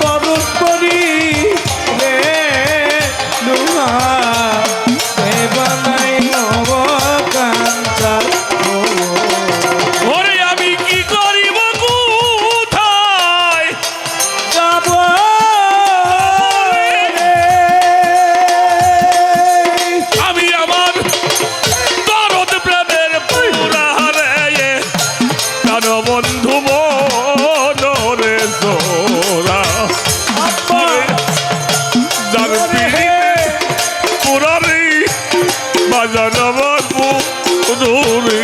পরস্পরী রে লুহা এ বানাই নব কাঞ্চাল ওরে আমি কি করিব কোথায় যাব আমি আমার দরদ প্রেমের পুরারে তার বন্ধু মনরে সোরা যার পিড়িতে পুরারি বাজার আমার দূরে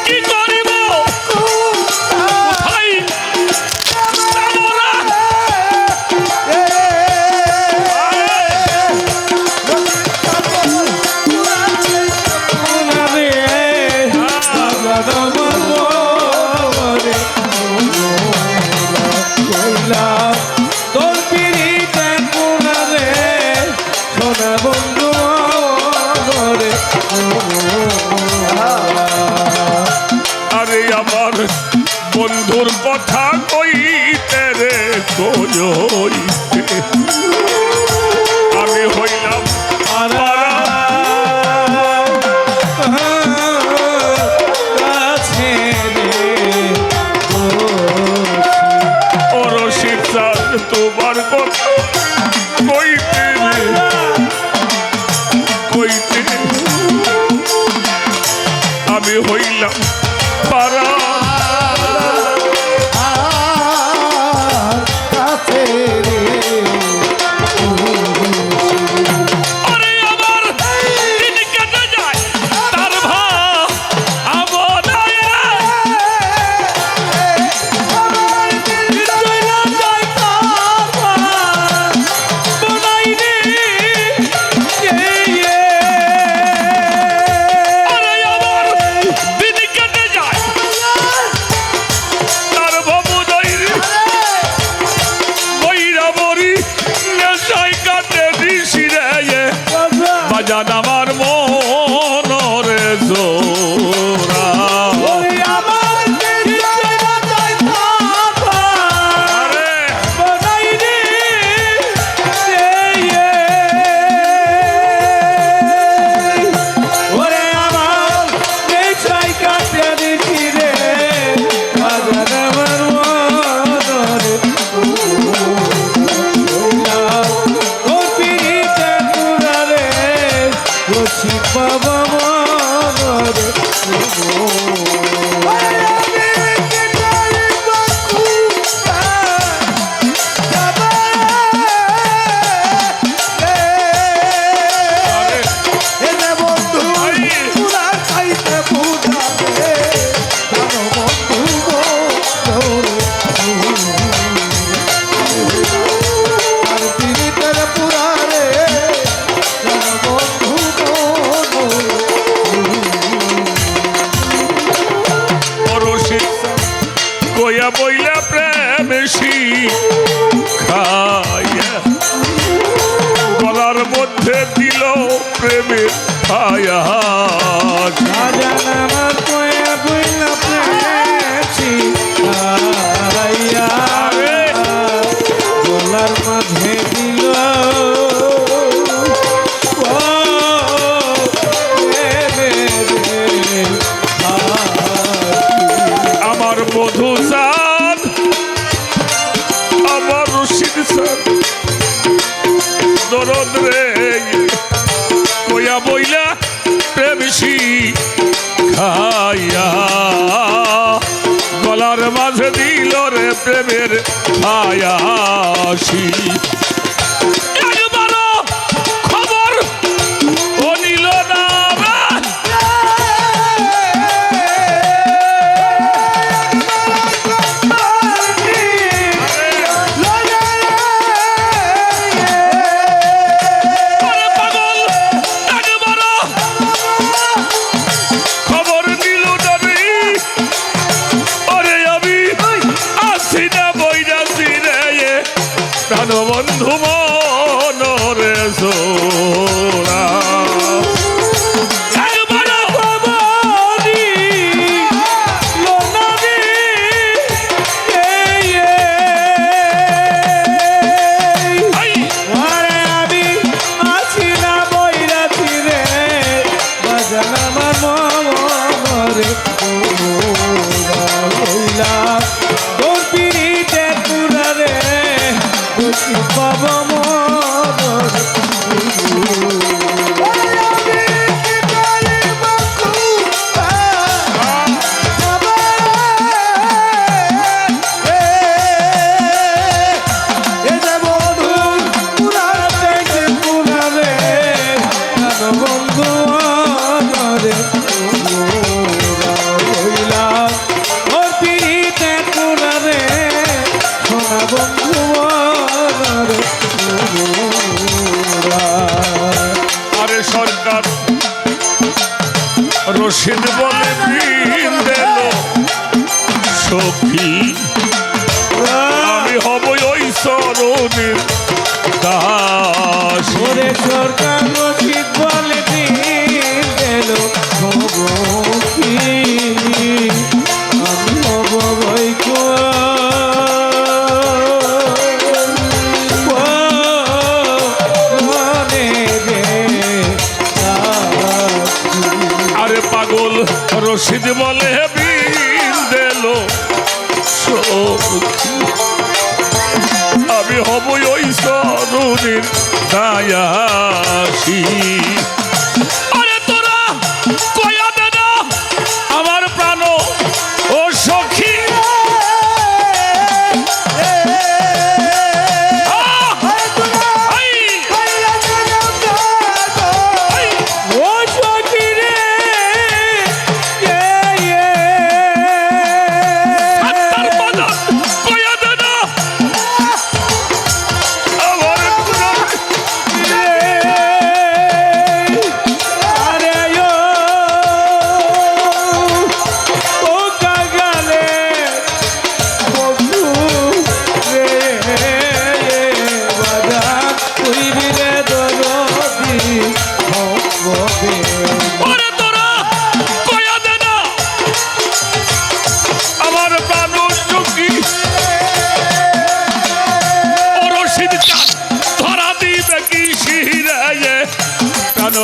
কি করিব কোথায় যাব না তোর পিড়িতে পুনারে সোনা বন্ধু রে আরে আমার বন্ধুর কথা কইতে রে কইতে আমি হইলাম অরসিদ স্যার তোমার কথা কইতে কইতে আমি হইলাম পারা আরে আমার দিন কেটে যায় তার বাজান আমার মনরে জোরা আরে বাবা মনরে কইয়া বইলা প্রেমেশি খাইয়া গলার মধ্যে দিল প্রেমের ছায়া আমার কয়া বইলা প্রেমেছি গলার মাঝে দিল আমার মধু চাঁদ আমার রশিদ চাঁদ দরদ রে কইয়া বইলা প্রেমসি খাইয়া গলার মাঝে দিল রে প্রেমের ছায়াসি একবারও খবর ও নিল না রশিদ বলে দিন দিল সখী আমি হব ওই চরণের দাস ওরে সরকার রশিদ বলে দিন দিল সখী আমি হব ওই আরে পাগল রশিদ বলে বিন দিল সখী আমি হব ওই চরণের দায়াসী আরে তোরা কয়া দে না আমার প্রাণ ও সখী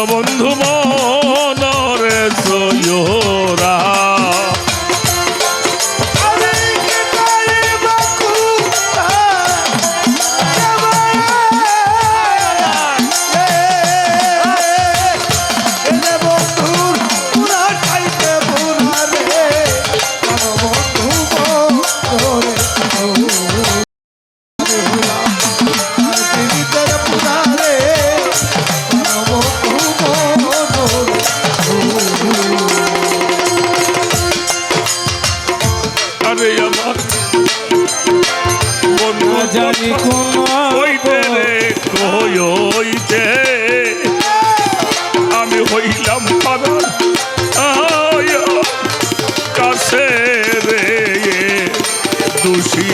বন্ধু মনরে জয়োরা জানি কোন হইতে রে হইতে আমি হইলাম পাগল কাছে রে দোষী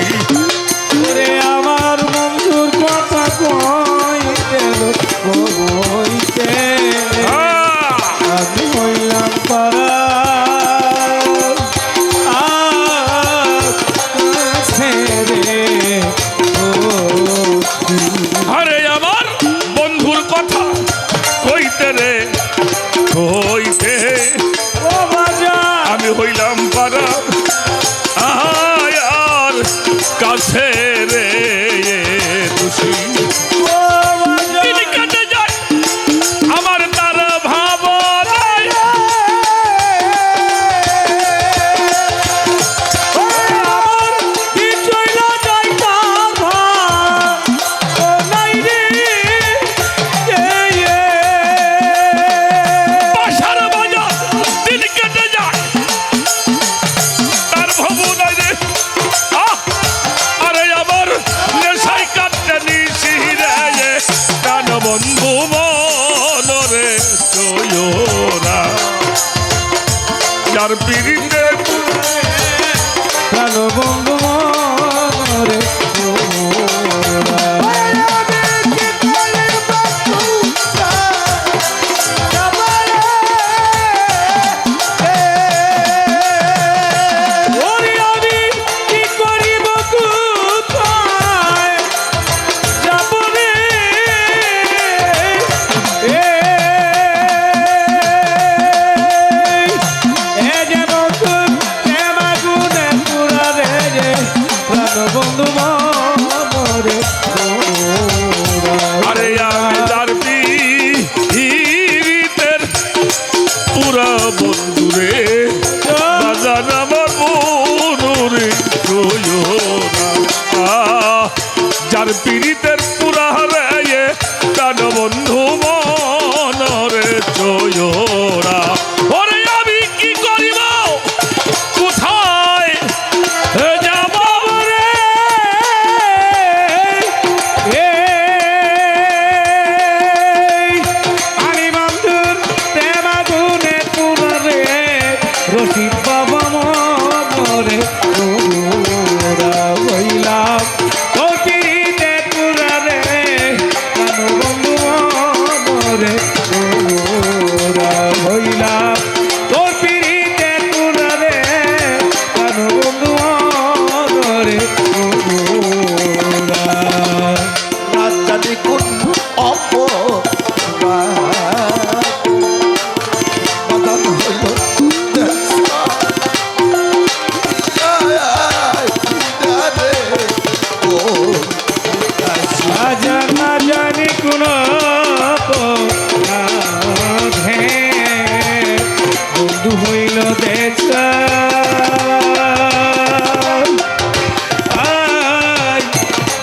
রে আমার বন্ধুর কথা কইতে আমি হইলাম পারা আরে আমার বন্ধুর কথা কইতে রে কইতে আমি হইলাম পারা আর কাছে রে খুশি কেটে যায় আমার তার ভাব বন্ধু মনরে তোরা যার পিড়িতে প্রাণ বন্ধু মনরে বন্ধু মরে আরে আমি যার পিড়িতের পুরা বন্ধুরে বাজার আমার বনুরে যার পিড়িতের পুরা রে প্রাণ বন্ধু মনরে চোরা ওরে আমি কি করিব কোথায় যাব আমি বন্ধুর প্রেম গুনে পুরে বাবা মরে তোরা হইলাম তোর পিড়িতে তোরা রে কেন বন্ধু মরে তোরা হইলাম তোর পিড়িতে তোরা রে কেন বন্ধু মরে তোরা না জানি কোন অপরাধ হইল না জানি কোন বন্ধু হইল দেশ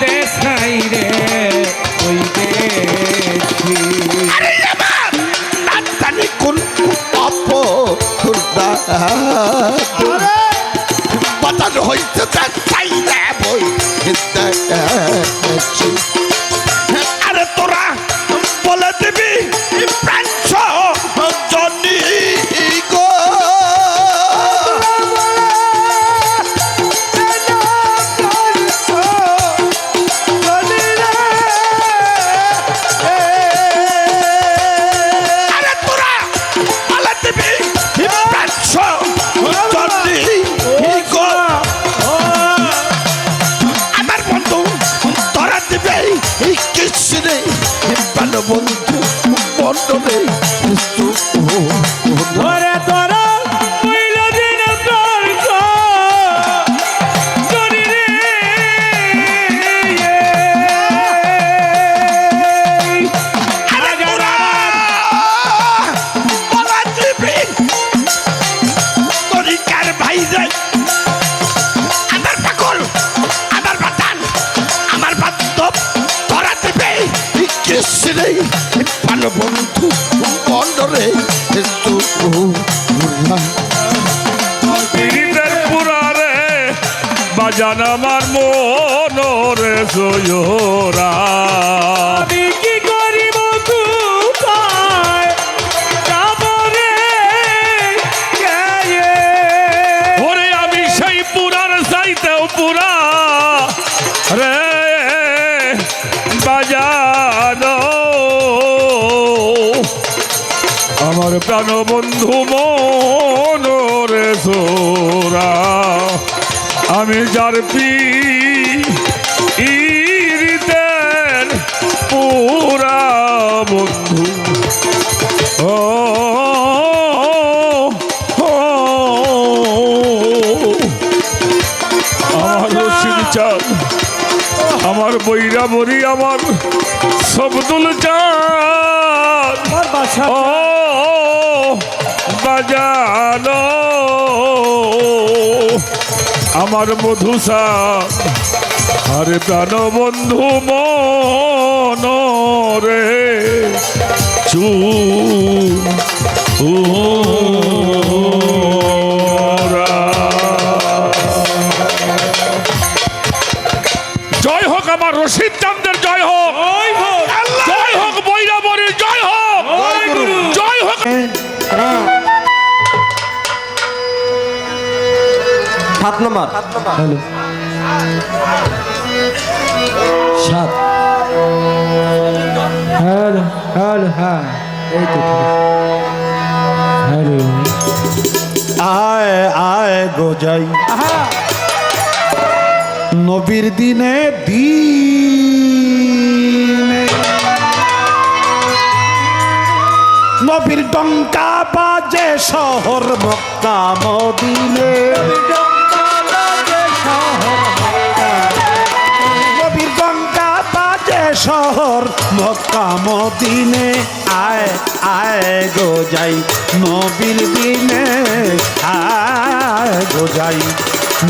দেশাই রে ওই দেখি জানি কোন অপরাধ হইতে চাই না বই আরে তোরা বলে দিবি প্রাঞ্চ জনি গো আরে তোরা বলে দিবি প্রাঞ্চ জনি গো আমার বন্ধু তোরা দিবে কিছু নেই ভালো বন্ধু বন্ধু নেই ওরে তোরা হইল দিন প্রাঞ্চ জনি রে আরে তোরা বলে দিবি তরিকার ভাই রে আমার পাগল আমার বাতান আমার বান্ধব তোরা দিবে কিছু নেই ভালো বন্ধু বন্ধু রে পীড়িতের পুরারে বাজান আমার মনরে সয়োরা আমি কি করিব তুই কাবরে গায়ে ওরে আমি সেই পুরার চাইতেও পুরা রে বাজান আমার প্রাণ বন্ধু মনরে সোরা আমি যার পীড়িতের পুরা বন্ধু ও আমার রশিদ চাঁদ আমার বৈরা বরি আমার সবদুল চাঁদ আমার বাসা ও বাজানো আমার মধুসা আরে প্রাণ বন্ধু মন রে চু জয় হোক আমার রশিদ চাঁদের জয় হোক জয় হোক বৈরাবরীর জয় হোক জয় হোক 7 নম্বর হ্যালো 7 হ্যালো হ্যালো হ্যাঁ এই তো হ্যালো আয় আয় গোজাই নবীর দিনে দিনে নবীর ডঙ্কা বাজে শহর মক্কা মদিনে নবীর ডঙ্কা বাজে শহর মক্কা মদিনে আয় আয় গোজাই নবীর দিনে আয় গোজাই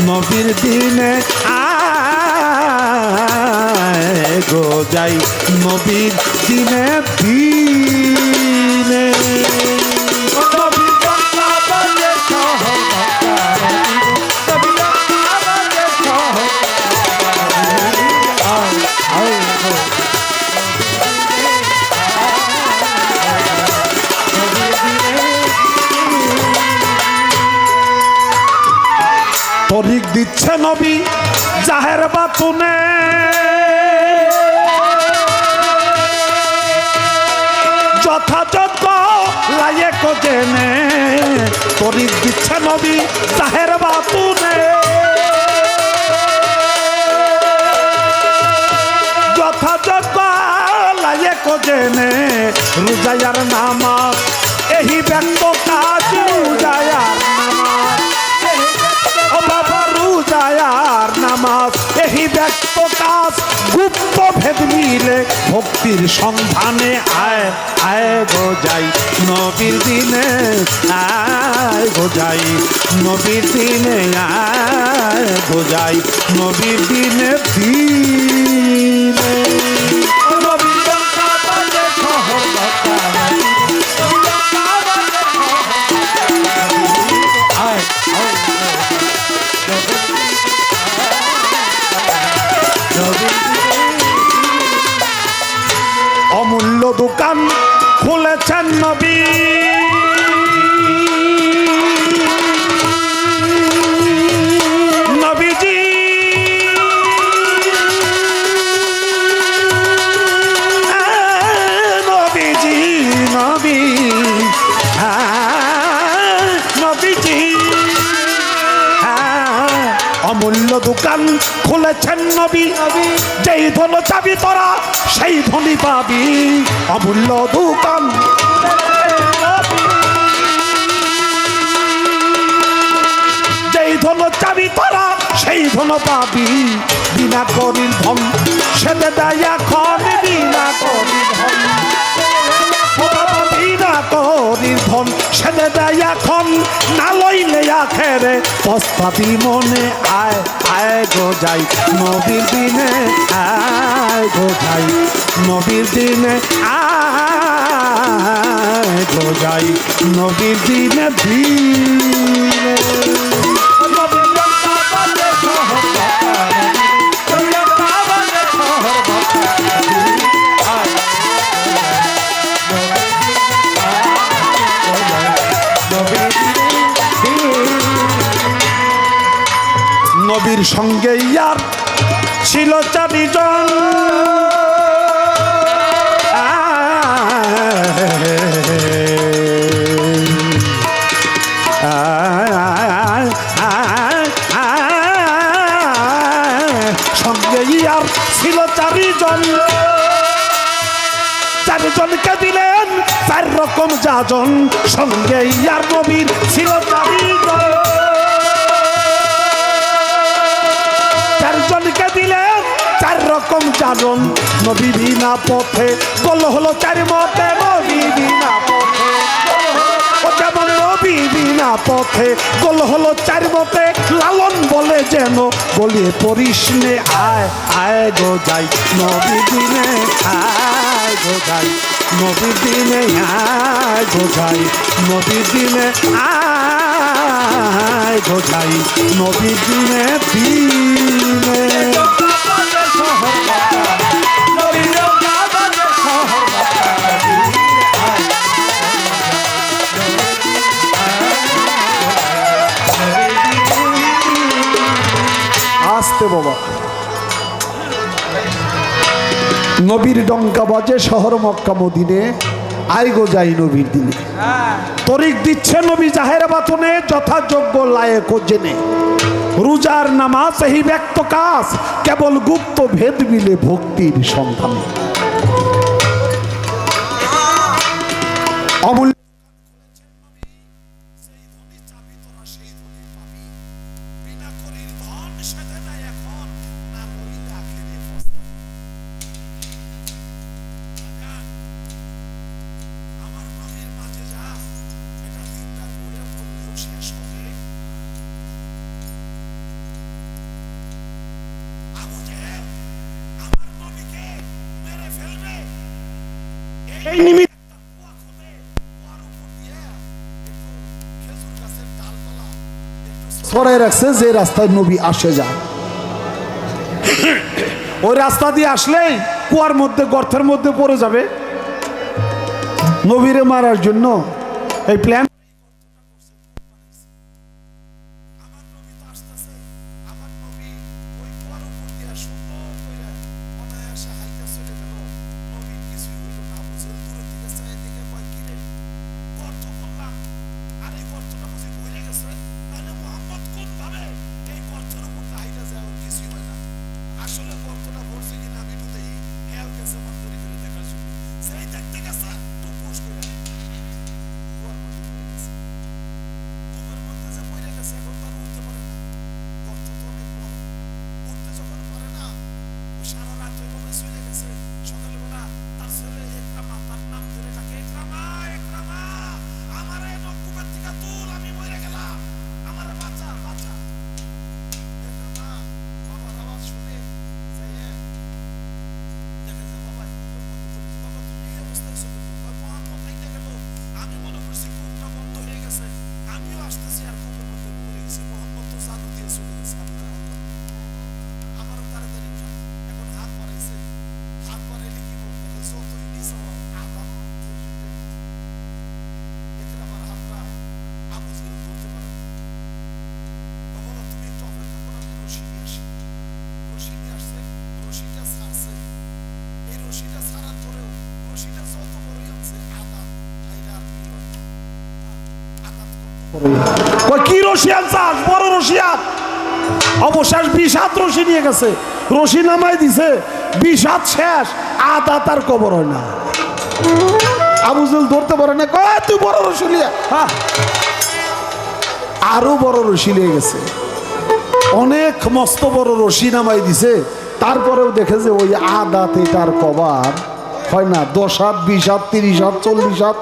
নবীর দিনে আয় গোজাই নবীর দিনে দিনে নবীর ডঙ্কা বাজে শহর মক্কা মদিনে, নবীর ডঙ্কা বাজে শহর আয় আয় দিচ্ছে নবী জাহের বাতুনে, যথাযোগ্য লায়েক জেনে তরিক দিচ্ছে নবী জাহের বাতুনে, যথাযোগ্য লায়েক জেনে রোজায়ার নামাজ এহি ব্যক্ত কাজ রোজায়ার নামাজ, ও বাবা রোজায়ার নামাজ এহি ব্যক্ত কাজ গুপ্ত ভেদ মিলে ভক্তির সন্ধানে আয় আয় গো যাই নবীর দিনে, আয় গো যাই নবীর দিনে, আয় গো যাই নবীর দিনে দিনে। নবীর ডঙ্কা বাজে শহর বাজারে, আয় আয় অমূল্য দোকান খুলেছেন নবী, নবীজি নবীজি নবী নবীজি অমূল্য দোকান খুলেছেন নবী, যেই ধন চাবি তোরা সেই ধনী পাবি। অমূল্য দোকান যেই ধন চাবি তোরা সেই ধন পাবি। বিনা করির ধন সেদে দেয় এখন, বিনা করির ধন, বিনা করির ধন সেদে দেয় এখন, না লইলে আখেরে পস্তাবি মনে। আয় আয় গো যাই নবীর দিনে, আয় গো যাই নবীর দিনে, আয় গো যাই নবীর দিনে দিনে। নবীর ডঙ্কা বাজে শহর বাজারে, নবীর ডঙ্কা বাজে শহর বাজারে, আয় নবীর সঙ্গে ইয়ার ছিল চারিজন, সঙ্গে ইয়ার ছিল চারিজন, চারিজনকে দিলেন 4 রকম যাজন। সঙ্গে ইয়ার নবীর ছিল চারিজন, চারজনকে দিলেন 4 রকম যাজন। নবী বিনা পথে বল হলো 4 মতে, নবী বিনা পথে ও যেমন নবী বিনা পথে গোল হলো 4 মতে। লালন বলে যেন গলিয়ে পড়িস নে, আয় আয় গো যাই নবীর দিনে, আয় গো যাই নবীর দিনে, আয় গো যাই নবীর দিনে, আয় গো যাই নবীর দিনে দিনে। আসতে বাবা, নবীর ডঙ্কা বাজে শহর মক্কা মদিনে, আয় গো যাই নবীর দিনে। তরিক দিচ্ছে নবী জাহের বাতুনে, যথাযোগ্য লায়েক জেনে রোজার নামাজ এই ব্যক্ত কাজ কেবল গুপ্ত ভেদ মিলে ভক্তির সন্ধানে। অমূল্য ছড়াই রাখছে যে রাস্তায় নবী আসে যায়, ওই রাস্তা দিয়ে আসলেই কুয়ার মধ্যে গর্তের মধ্যে পড়ে যাবে। নবীরে মারার জন্য এই প্ল্যান। কয় কি রশিয়ান চাষ? বড় রশিয়ান। অবশেষ 20 হাত রশি নিয়ে গেছে, রশি নামাই দিছে, 20 হাত শেষ, আদা তার কবর হয় না। আবু জেহেল ধরতে পারে না, কয় তুই বড় রশি লিয়া। আরো বড় রশি নিয়ে গেছে, অনেক মস্ত বড় রশি নামাই দিছে, তারপরেও দেখে যে ওই আদাতে তার কভার হয় না। 10 হাত, 20 হাত, 30 হাত, 40 হাত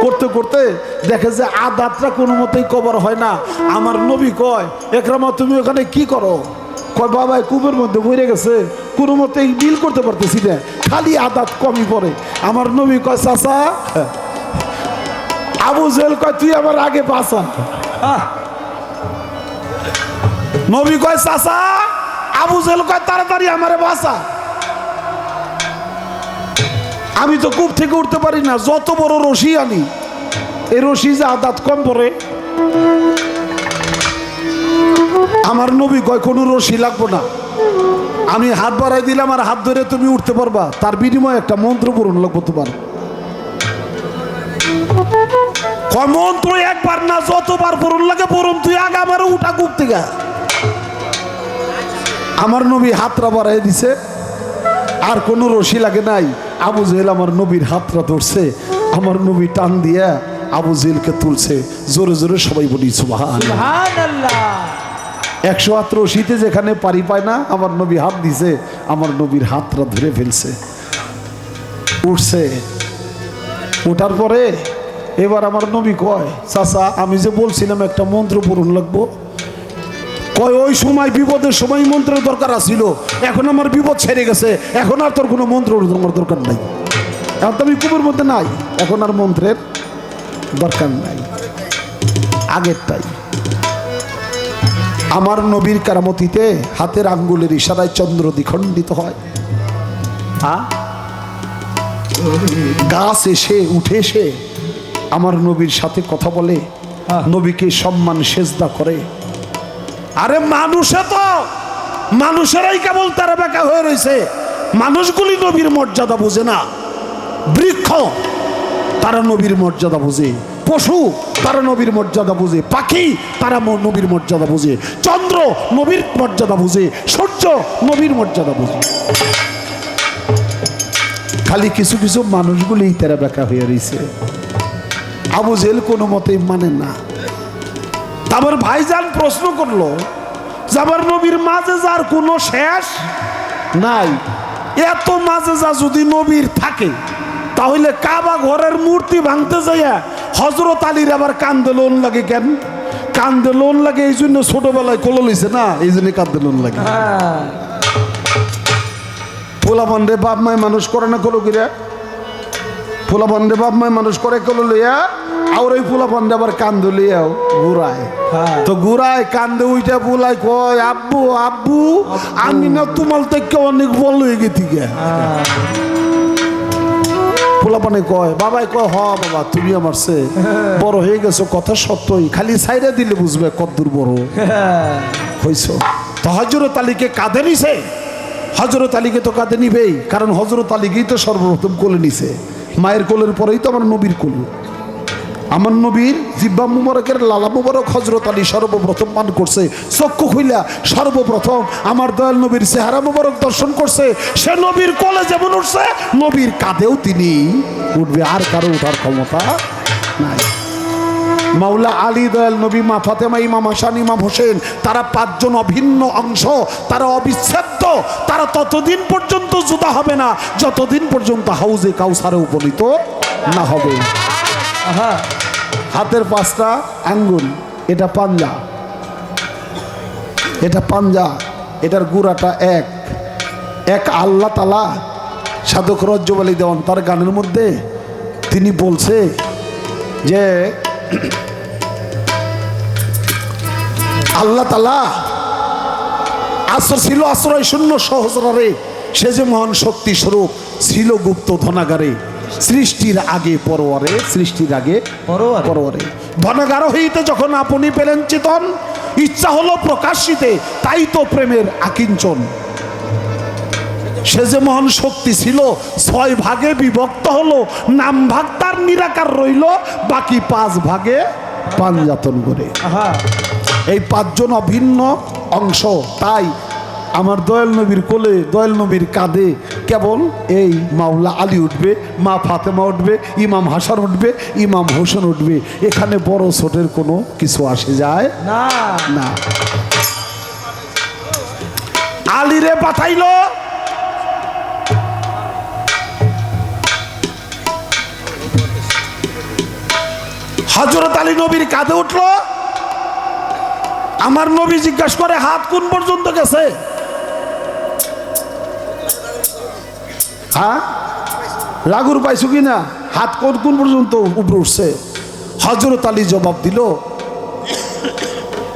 করতে করতে দেখে যে আদাতটা কোনো মতেই কভার হয় না। আমার নবী কয়, একরামা তুমি ওখানে কি করো? কয় বাবা কূপের মধ্যে বইরে গেছে, কোনো মতেই ডিল করতে পারতেছি না, খালি আদাত কমই পড়ে। আমার নবী কয় চাচা, আবু জেহেল কয় তুই আমার আগে বাঁচা। নবী কয় চাচা, আবু জেহেল কয় তাড়াতাড়ি আমারে বাঁচা। আমি তো কূপ থেকে উঠতে পারি না, যত বড় রশি আনি, এই রশি যে আদাত কম পড়ে। আমার নবী কয় কোনো রশি লাগবো না, আমি হাত বাড়াই দিলাম আর হাত ধরে তুমি উঠতে পারবা, তার বিনিময়ে একটা মন্ত্র পূরণ লাগবো তোমার। কয় মন্ত্র একবার না, যতবার পূরণ লাগে পূরণ, তুই আগে আমার উঠা কূপ থেকে। আমার নবী হাতটা বাড়াই দিছে, আর কোনো রশি লাগে নাই। আবু জেহেল আমার নবীর হাতটা ধরছে, আমার নবী টান দিয়ে আবু জেহেলকে তুলছে। জোরে জোরে সবাই বলি সুবহানাল্লাহ। 100 হাত রশিতে যেখানে পারি পায় না, আমার নবী হাত দিছে, আমার নবীর হাতটা ধরে ফেলছে, উঠছে। ওঠার পরে এবার আমার নবী কয় চাচা, আমি যে বলছিলাম একটা মন্ত্র পূরণ লাগবো। কয় ওই সময় বিপদের সময় মন্ত্রের দরকার আছিল, এখন আমার বিপদ ছেড়ে গেছে, এখন আর তোর কোনো মন্ত্র তোমার দরকার নাই। এখন তো আমি কূপের মধ্যে নাই, এখন আর মন্ত্রের দরকার নাই, আগেরটাই। আমার নবীর কারামতিতে হাতের আঙ্গুলের ইশারায় চন্দ্র দ্বিখণ্ডিত হয়। গাছ এসে উঠে এসে আমার নবীর সাথে কথা বলে, নবীকে সম্মান সেজদা করে। আরে মানুষে তো মানুষেরাই কেবল তারা বেকা হয়ে রয়েছে, মানুষগুলি নবীর মর্যাদা বোঝে না। বৃক্ষ তারা নবীর মর্যাদা বোঝে, পশু তারা নবীর মর্যাদা বোঝে, পাখি তারা নবীর মর্যাদা বোঝে, চন্দ্র নবীর মর্যাদা বোঝে, সূর্য নবীর মর্যাদা বোঝে। খালি কিছু কিছু মানুষগুলি তারা বেকা হয়ে রয়েছে। আবু জেহেল কোনো মতেই মানে না। আমার ভাইজান প্রশ্ন করলো যে আমার নবীর মাঝে যার কোনো শেষ নাই, এত মাঝে যা যদি নবীর থাকে, তাহলে কাবা ঘরের মূর্তি ভাঙতে যাইয়া হযরত আলীর আবার কান্দে লোন লাগে কেন? কান্দে লোন লাগে এই জন্য ছোটবেলায় কোলে লইছে না, এই জন্য কান্দে লোন লাগে। পোলাপান্ডে বাপ মায় মানুষ করে না কোলো গিরা, পোলাপান্ডে বাপ মায় মানুষ করে কোলো লইয়া, আর ওই পোলাপান্ডে আবার কান্দে লইয়াও ঘুরায়। তো ঘুরায় কান্দে উইটা পোলাই কয় আব্বু আব্বু, আমি না তোমার থেকে অনেক বড় হয়ে গেছি গে। পোলাপানে কয়, বাবাই কয় হ বাবা তুমি আমার সে বড় হয়ে গেছো, কথা সত্যই, খালি সাইডে দিলে বুঝবে কতদূর বড় হইছ। তো হযরত আলীকে কাঁধে নিছে, হযরত আলীকে তো কাঁধে নিবেই, কারণ হযরত আলীকেই তো সর্বপ্রথম কোলে নিছে। মায়ের কোলের পরেই তো আমার নবীর কোল। আমার নবীর জিব্বা মুবারকের লালা মুবারক হযরত আলী সর্বপ্রথম পান করছে। চক্ষু খুইলা সর্বপ্রথম আমার দয়াল নবীর চেহারা মুবারক দর্শন করছে। সে নবীর কোলে যেমন উঠছে, নবীর কাঁধেও তিনি উঠবে, আর কারো উঠার ক্ষমতা নাই। মাওলা আলী, দয়াল নবী, মা ফাতেমা, ইমাম হাসান, ইমাম হোসেন, তারা 5 জন অভিন্ন অংশ, তারা অবিচ্ছেদ্য। তারা ততদিন পর্যন্ত জুদা হবে না যতদিন পর্যন্ত হাউজে কাউসারে উপনীত না হবে। হাতের 5টা আঙ্গুল, এটা পাঞ্জা, এটা পাঞ্জা, এটার গুড়াটা এক এক। আল্লাহ তাআলা সাধক রজ্জব আলী দেওয়ান তার গানের মধ্যে তিনি বলছে যে আল্লাহ তাআলা আসর ছিল আশ্রয় শূন্য সহস্রারে, সে যে মহান শক্তি স্বরূপ ছিল গুপ্ত ধনাগারে, সৃষ্টির আগে পরওয়ারে, সৃষ্টির আগে পরওয়ারে। ধনাগার হইতে যখন আপনি পেলেন চেতন, ইচ্ছা হলো প্রকাশিতে, তাই তো প্রেমের আকিঞ্চন। সে যে মহান শক্তি ছিল 6 ভাগে বিভক্ত হলো, নাম ভাগ তার নিরাকার রইল, বাকি 5 ভাগে পাঞ্জাতন করে। আহা এই পাঁচজন অভিন্ন অংশ। তাই আমার দয়াল নবীর কোলে, দয়াল নবীর কাঁধে কেবল এই মাওলা আলী উঠবে, মা ফাতেমা উঠবে, ইমাম হাসান উঠবে, ইমাম হোসেন উঠবে। এখানে বড় ছোটের কোনো কিছু আসে যায় না না। আলীরে পাঠাইল, হযরত আলী নবীর কাঁধে উঠলো। আমার নবী জিজ্ঞাসা করে হাত কোন পর্যন্ত গেছে? হ্যাঁ, লাগুর পাইছো কিনা? হাত কোন কোন পর্যন্ত উপরে উঠছে? হযরত আলী জবাব দিল,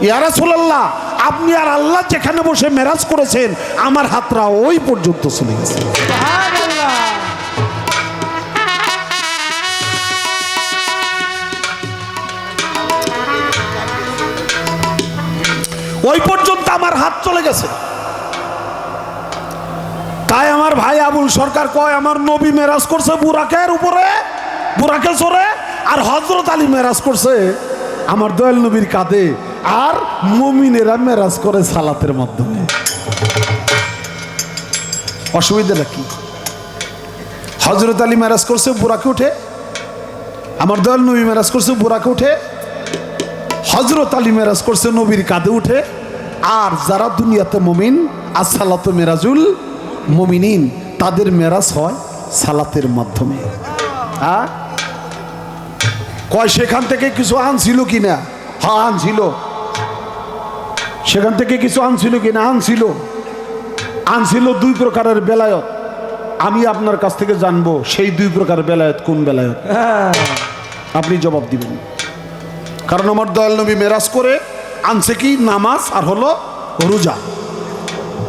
ইয়া রাসূলুল্লাহ, আপনি আর আল্লাহ যেখানে বসে মেরাজ করেছেন আমার হাতরা ওই পর্যন্ত চলে গেছে। সুবহানাল্লাহ। ওই পর্যন্ত আমার হাত চলে গেছে। তাই আমার ভাই আবুল সরকার কয় আমার নবী মেরাজ করছে বুরাকের উপরে, বুরাকে চড়ে, আর হযরত আলী মেরাজ করছে আমার দয়াল নবীর কাঁধে, আর মুমিনেরা মেরাজ করে সালাতের মাধ্যমে। অসুবিধাটা কি? হযরত আলী মেরাজ করছে বুরাকে উঠে, আমার দয়াল নবী মেরাজ করছে বুরাকে উঠে, হযরত আলী মেরাজ করছে নবীর কাঁধে উঠে। আর যারা দুনিয়াতে মুমিন, আসসালাতু মিরাজুল মুমিনিন, তাদের মেরাজ হয় সালাতের মাধ্যমে। কয় সেখান থেকে কিছু আনছিল কিনা? হ্যাঁ আনছিল। সেখান থেকে কিছু আনছিল কিনা? আনছিল। আনছিল দুই প্রকারের বেলায়ত। আমি আপনার কাছ থেকে জানবো সেই দুই প্রকার বেলায়ত কোন বেলায়ত। আপনি জবাব দিবেন। কারণ আমার দয়াল নবী মেরাজ করে আনছে কি? নামাজ আর হলো রোজা।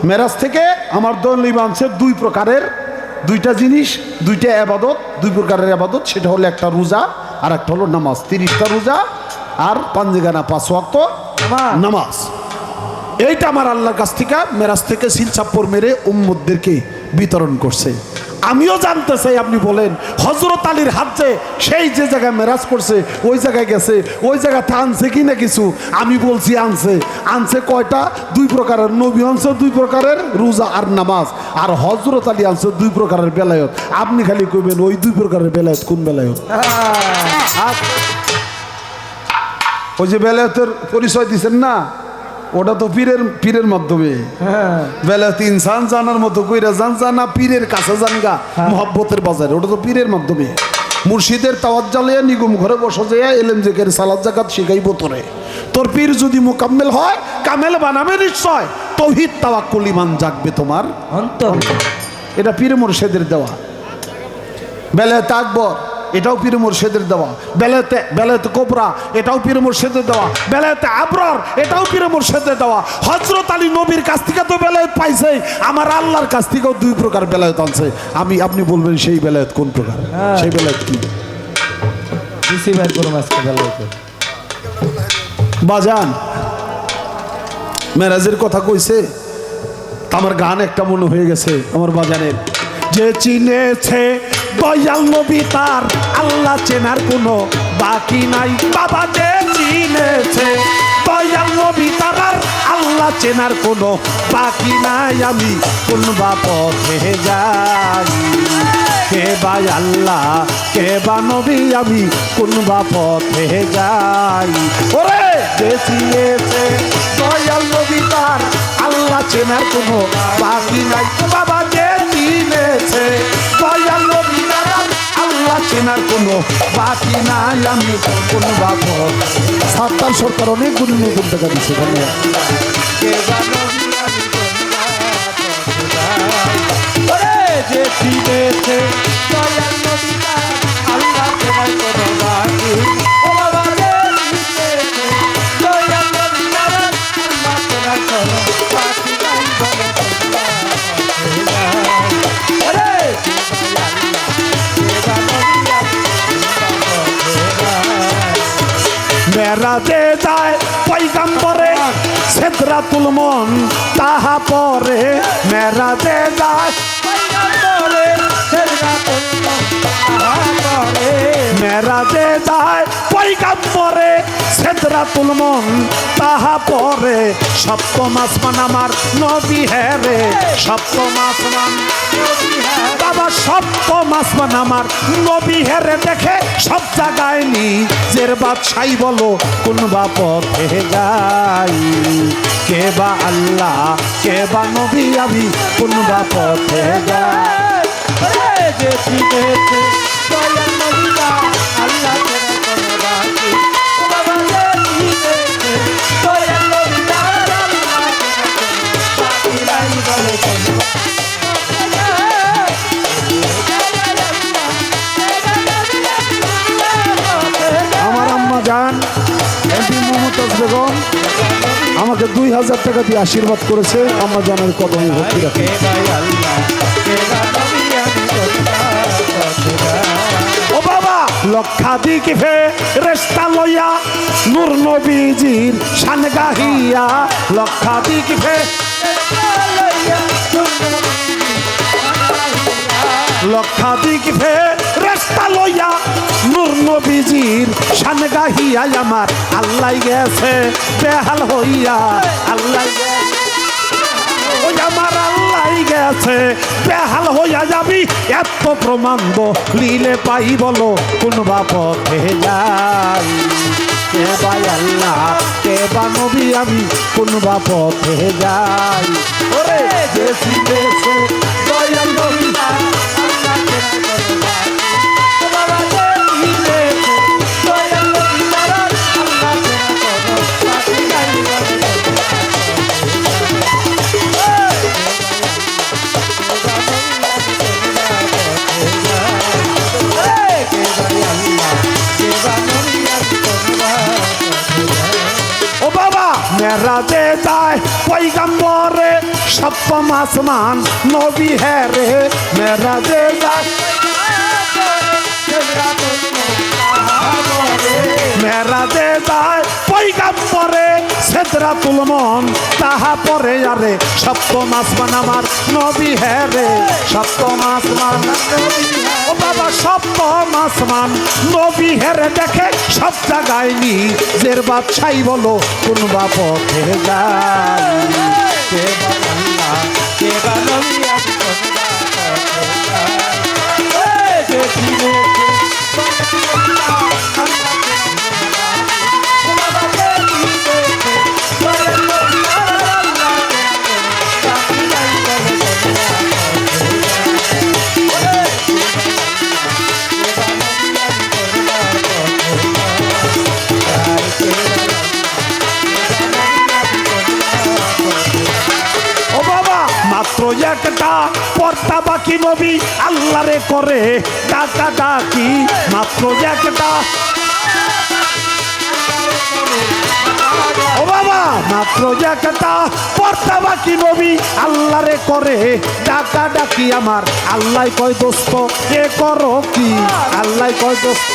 মেরাজ থেকে আমার দয়াল নবী আনছে দুই প্রকারের, দুইটা জিনিস, দুইটা আবাদত, দুই প্রকারের আবাদত। সেটা হলো একটা রোজা আর একটা হলো নামাজ। 30টা রোজা আর পাঞ্জেগানা 5 ওয়াক্ত নামাজ। এইটা আমার আল্লাহর কাছ থেকে মেরাজ থেকে সিল চাপ্পর মেরে উম্মতদেরকে বিতরণ করছে। আমিও জানতে চাই, আপনি বলেন হযরত আলীর হাত যে সেই যে জায়গায় মেরাজ করছে ওই জায়গায় গেছে, ওই জায়গাতে আনছে কি না কিছু? আমি বলছি আনছে। আনছে কয়টা? দুই প্রকারের। নবী আনছে দুই প্রকারের রোজা আর নামাজ, আর হযরত আলী আনছে দুই প্রকারের বেলায়ত। আপনি খালি কইবেন ওই দুই প্রকারের বেলায়ত কোন বেলায়ত? ওই যে বেলায়তের পরিচয় দিচ্ছেন না, ওটা তো পীরের মাধ্যমে। বেলায়ত ইনসান জানার মতো কইরা জানা, পীরের কাছে জানগা মহব্বতের বাজারে, ওটা তো পীরের মাধ্যমে। মুর্শিদের তাওয়াজ্জুলে নিগম ঘরে বসে যায় এলেম জিকির সালাত যাকাত শিখাইব তোরে। তোর পীর যদি মুকাম্মেল হয় কামেল বানাবে নিশ্চয়। তাওহীদ তাওয়াক্কুল ঈমান জাগবে তোমার অন্তর। এটা পীর মুর্শিদের দেওয়া। বেলায়েত আকবর এটাও পীর মুর্শিদের দেওয়া। বেলায়েতে কোবরা এটাও পীর মুর্শিদের দেওয়া। বেলায়েতে আবরার এটাও পীর মুর্শিদের দেওয়া। হযরত আলী নবীর কাছ থেকে তো বেলায়েত পাইছে, আমার আল্লাহর কাছ থেকেও দুই প্রকার বেলায়েত আনছে। আপনি বলবেন সেই বেলায়েত কোন প্রকার? সেই বেলায়েত কি? বাজান মেরাজের কথা কইছে, আমার গান একটা মনে হয়ে গেছে আমার বাজানের। যে চিনেছে দয়াল নবী তার আল্লাহ চেনার কোনো বাকি নাই। বাবা যে চিনেছে দয়াল নবী তার আর আল্লাহ চেনার কোনো বাকি নাই। আমি কোন বা পথে যাই, কে বা আল্লাহ কে বা নবী, আমি কোন বা পথে যাই। ওরে যে চিনেছে দয়াল নবী তার আল্লাহ চেনার কোনো বাকি নাই। বাবা যে চিনেছে দয়াল নবী তার আল্লাহ চেনার কোনো বাকি নাই। আমি কোন বা পথ। সাত্তার সরকার অনেকগুলি নতুন টাকা দিচ্ছে। যে চিনেছে দয়াল নবী তার আল্লাহ চেনার কোনো বাকি। ও বাবা রে চিনেছে দয়াল নবী তার আল্লাহ চেনার কোনো বাকি নাই। মেরাজে যায় পয়গাম্বরে সিদরাতুল মন তাহা পরে। মেরাজে যায় পয়গাম্বরে সিদরাতুল মন তাহা পরে। মেরাজে যায় পয়গাম্বরে সিদরাতুল মুনতাহা পরে সপ্তম আসমান আমার নবী হেরে সপ্তম আসমান বাবা সপ্তম আসমান আমার নবী হেরে দেখে সব জায়গায় নিজের বাদশাই বলো কোন বা পথে যাই কে বা আল্লাহ কে বা নবী আমি কোন বা পথে যাই যে চিনেছে দয়াল নবীরা আল্লাহ তেরা কোনো বাকি বাবা যে চিনেছে দয়াল নবীরা আল্লাহ বাকি নাই বলে কোনো আমার আম্মা জান এমপি মমতাজ বেগম আমাকে 2000 টাকা দিয়ে আশীর্বাদ করেছে আম্মা জানের কদমে ভক্তি রাখে কে ভাই আল্লাহ কে বা নবী আমি ও বাবা লক্ষাধিক ফেরেশতা লইয়া নূর নবীজির শান গাহিয়া লক্ষাধিক লক্ষাধিক ফেরেশতা লইয়া নূর নবীজির শান গাহিয়া আমার আল্লাহ গেছে বেহাল হইয়া আল্লাহ ওই আমার আল্লাহ গেছে বেহাল হইয়া যাবি এত প্রমাণ লিলে পাই বলো কোন বা পথে যাই কে বা আল্লাহ কে বা নবী আমি কোন বা পথে যাই ওরে যে চিনেছে দয়াল নবী বাবা যে চিনেছে দয়াল নবীরা আল্লাহ তেরা কোনো বাকি নাই বলে ও বাবা মেরাজে যায় পয়গাম্বরে সপ্তম আসমান নবী হেরে মেরাজে যায় মেরাজে যায় পয়গাম্বরে সিদরাতুল মুনতাহা পরে আরে সপ্তম আসমান আমার নবী হেরে সপ্তম আসমান ও বাবা সপ্তম আসমান নবী হেরে দেখে সব জায়গায় নিজের বাদশাই বলো কোন বা পথে যাই কে বা আল্লাহ কে বা নবী আমি কোনো বাকি যে চিনেছে ও বাবা মাত্র একটা পর্দা বাকি নবী আল্লাহরে করে ডাকা ডাকি মাত্র একটা ও বাবা মাত্র একটা পর্দা বাকি নবী আল্লাহরে করে ডাকা ডাকি আমার আল্লাহ কয় দোস্ত এ করো কি আল্লাহ কয় দোস্ত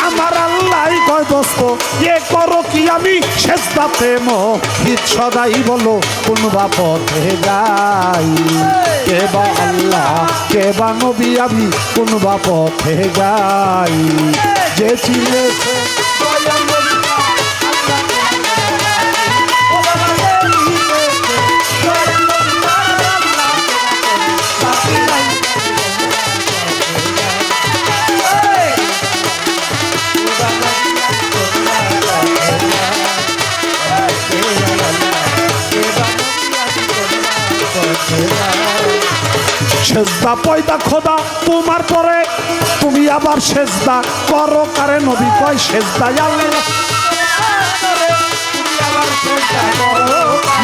আমার আল্লাহ কয় দোস্ত এ করো কি আমি সেজদাতে মোহিত সদাই বলো কোন বা পথে যাই কে বা আল্লাহ কে বা নবী আমি কোন বা পথে যাই যে চিনেছে সেজদা পয়দা খোদা তোমার পরে তুমি আবার সেজদা করো কারে নবী কয় সেজদা আল্লাহ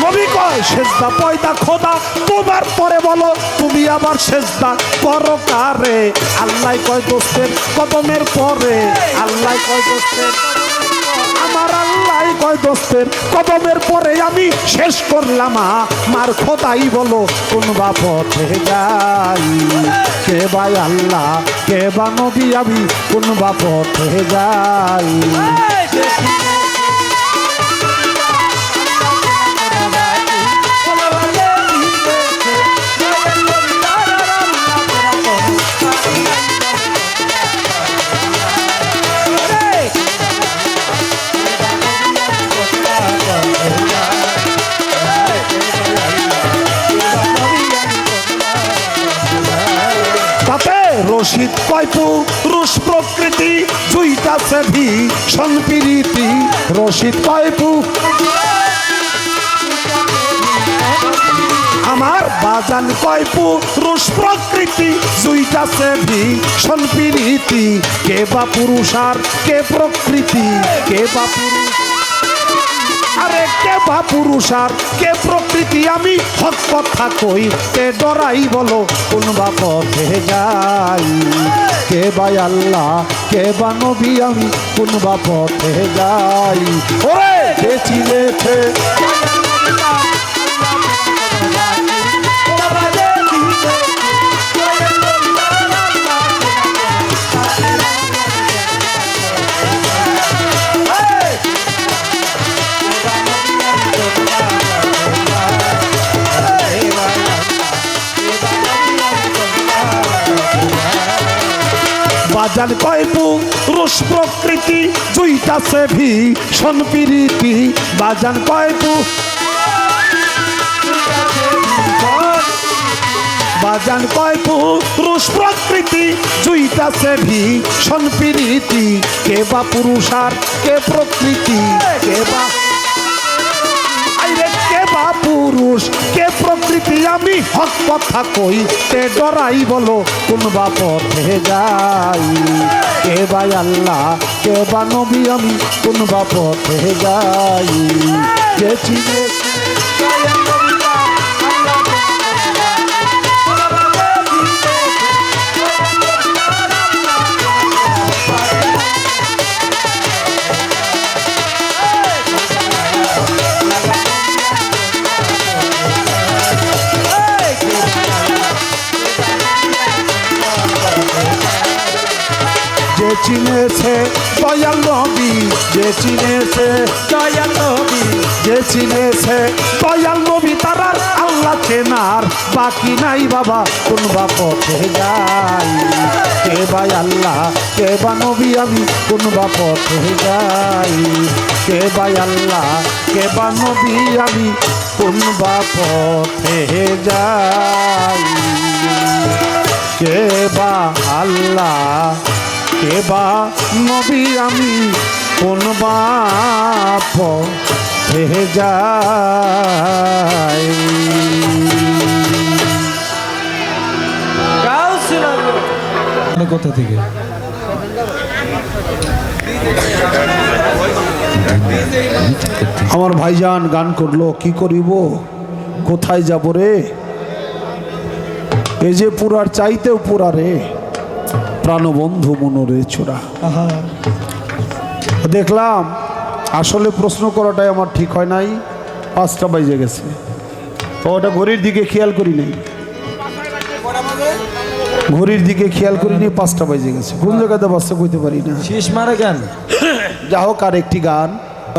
নবী কয় সেজদা পয়দা খোদা তোমার পরে বলো তুমি আবার সেজদা করো কারে আল্লাহ কয় দোস্তের কদমের পরে আল্লাহ কয় দোস্তের আমার আল্লাহ কয় দোস্তের কদমের পরে আমি শেষ করলাম আমার খোদাই বলো কোন বা পথে যাই কে বা আল্লাহ কে বা নবী আমি কোন বা পথে যাই রশিদ কয়পু রুশ প্রকৃতি জুইতাছে ভীষণ প্রীতি রশিদ কয়পু আমার বাজান কয়পু রুশ প্রকৃতি জুইতাছে ভীষণ প্রীতি কে বা পুরুষ আর কে প্রকৃতি কে বা পুরুষ আরে কে বা পুরুষ আর কে প্রকৃতি আমি হক কথা কই তে ডরাই বলো কোন বা পথে যাই কে বা আল্লাহ কে বা নবী আমি কোন বা পথে যাই ওরে বেঁচি রেখে বাজান কয়পু রুশ প্রকৃতি জুইতাছে ভীষণ প্রীতি বাজান কয়পু বাজান কয়পু রুশ প্রকৃতি জুইতাছে ভীষণ প্রীতি কে বা পুরুষ আর কে প্রকৃতি কে বা কে বা পুরুষ কে প্রকৃতি আমি হক কথা কই তে ডরাই বলো কোন বা পথে যাই কে বা আল্লাহ কে বা নবী আমি কোন বা পথে যাই যে চিনে যে চিনেছে দয়াল নবী যে চিনেছে দয়াল নবী যে চিনেছে দয়াল নবী তারার আল্লাহ চেনার বাকি নাই বাবা কোন বা পথে যাই কে বা আল্লাহ কে বা নবী আমি কোন বা পথে যাই কে বা আল্লাহ কে বা নবী আমি কোন বা পথে যাই কে বা আল্লাহ কে বা নবী আমি কোন পথে যাই কোথা থেকে আমার ভাইজান গান করলো কি করিব কোথায় যাব রে এই যে পুরার চাইতেও পুরা রে প্রাণবন্ধু মনোরে ছোড়া দেখলাম আসলে প্রশ্ন করাটাই আমার ঠিক হয় নাই 5টা বাজে গেছে ওটা ঘড়ির দিকে খেয়াল করি নাই ঘড়ির দিকে খেয়াল করিনি 5টা বাজে গেছে কোন জায়গাতে বাচ্চা কইতে পারি না শেষ মারা গান যা হোক আর একটি গান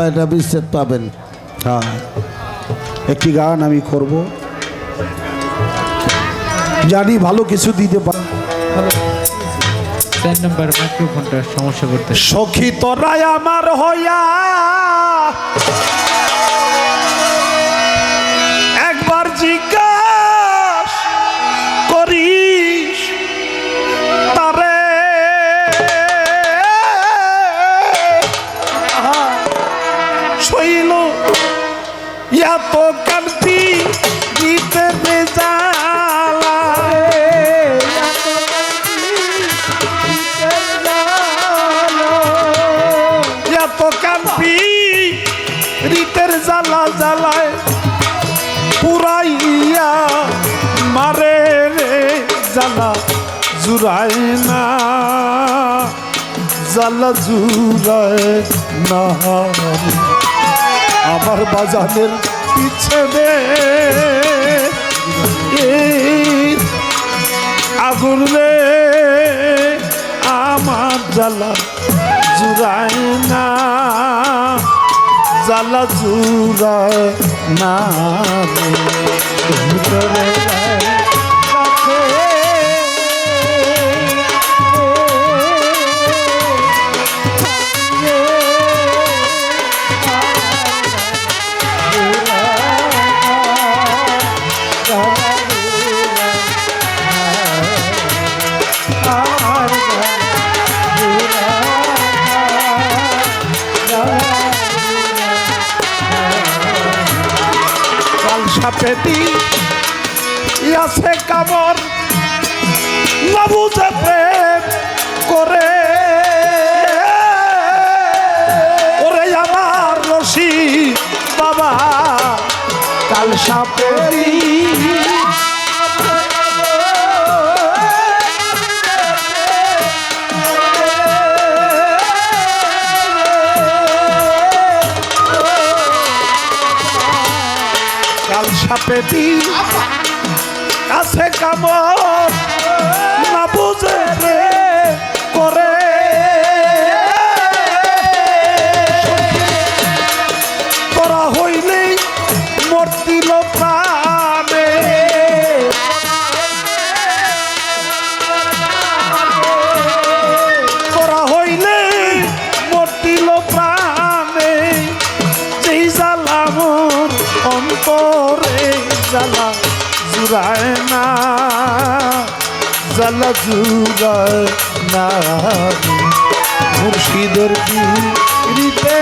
এটা বিচ্ছেদ পাবেন হ্যাঁ একটি গান আমি করব জানি ভালো কিছু দিতে পারি 4 নম্বর মাইক্রোফোনটা সমস্যা করতে সখী তোরাই আমার হইয়া একবার জিজ্ঞাস করিস তারে শৈল এত কান্তি গীতে বেজালা এত কান্তি রীতের জ্বালা জ্বালায় পুরাইয়া মারে রে জ্বালা জুড়ায় না জ্বালা জুড়ায় না আমার বাজানের পিছে দে আগুন রে আমার জ্বালা জুড়ায় না জ্বালা জুড়ায় না ভিতরে সাপেটি আছে কামর না বুঝে প্রেম করে ওরে আমার রশি বাবা কাল সাপেরি কাল সাপেটি আছে কামর না বুঝে প্রেম করে করা হইলেই মর্তিল প্রাণে করা হইলেই মর্তিল প্রাণে যেই জ্বালা মোর অন্তরে জ্বালা জুড়ায় না জ্বালা জুড়ায় না মুর্শিদের পিড়িতে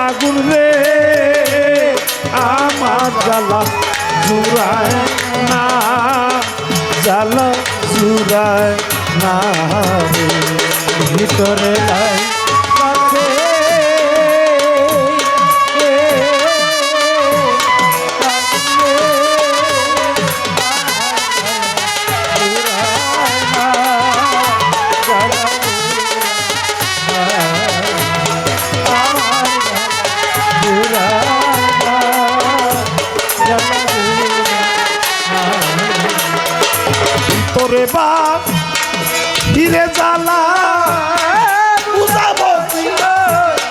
আগুন রে আমার জ্বালা জুড়ায় না জ্বালা জুড়ায় না রে ভিতরে লাই কাছে তোরে বাপ হিরে জ্বালা বুঝাবো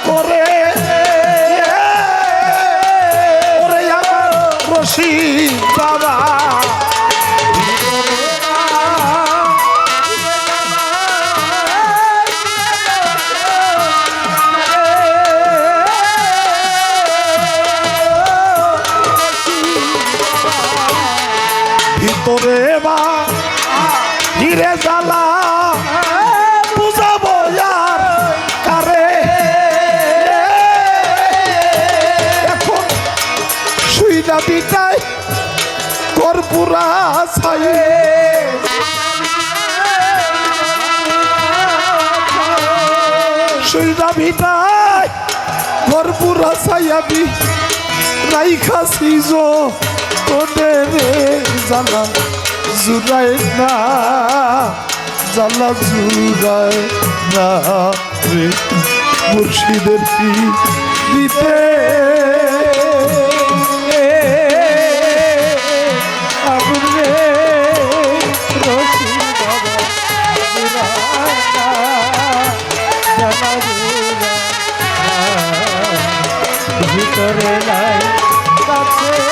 করে ওরে আমার রশি বাবা ভিতরে বা হিরে জ্বালা বুঝাবো আর কারে এখন শুইনা বিটাই কর্পুরা ছাই শুইনা বিটাই কর্পুরা ছাইয়াবি রাইখাছি জো তোদের জ্বালা জুড়ায় না জ্বালা জুড়ায় না রে মুর্শিদের পিড়িতে আগুন রে রশি বাবা জুড়ায় না জ্বালা জুড়ায় না ভিতরে নাই কাছে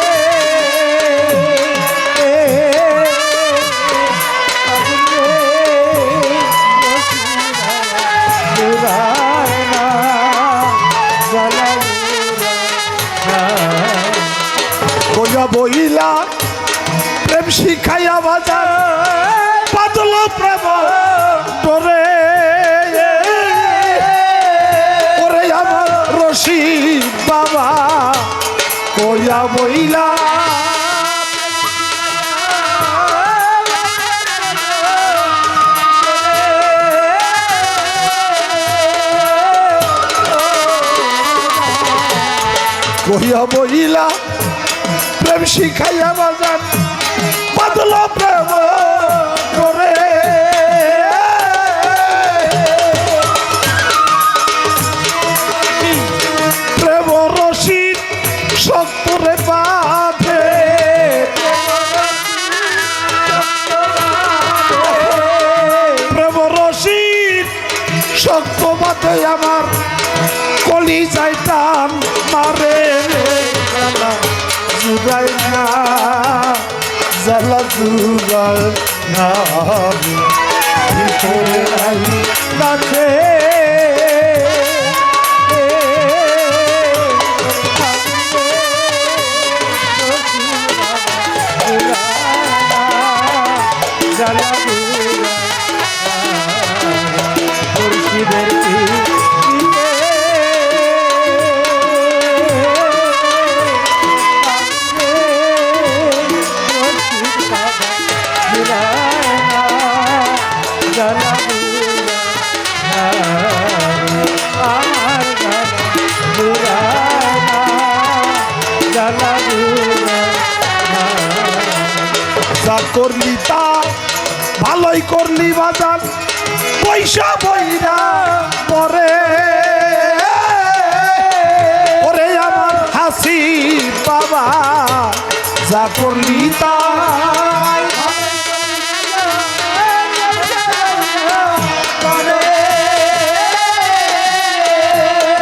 বইলা প্রেম শিখাইয়া বাজার পাতল প্রেম ডরে ওরে আমার রশি বাবা কইয়া বইলা কইয়া বইলা প্রেম শিখাইয়া বাজার বাদল প্রেম করে প্রেম রশি শক্তরে বাঁধে প্রেম রশি শক্ত বাঁধে আমার কলি যাইতাম মারে জুড়ায় না জ্বালা জুড়ায় না ভিতরে নাই কাছে জ্বালা মুর্শিদের জ্বালা জুড়ায় না। যা করলি তা ভালোই করলি বাজার পয়সা বইরা পরে ওরে আমার হাসি বাবা যা করলি তা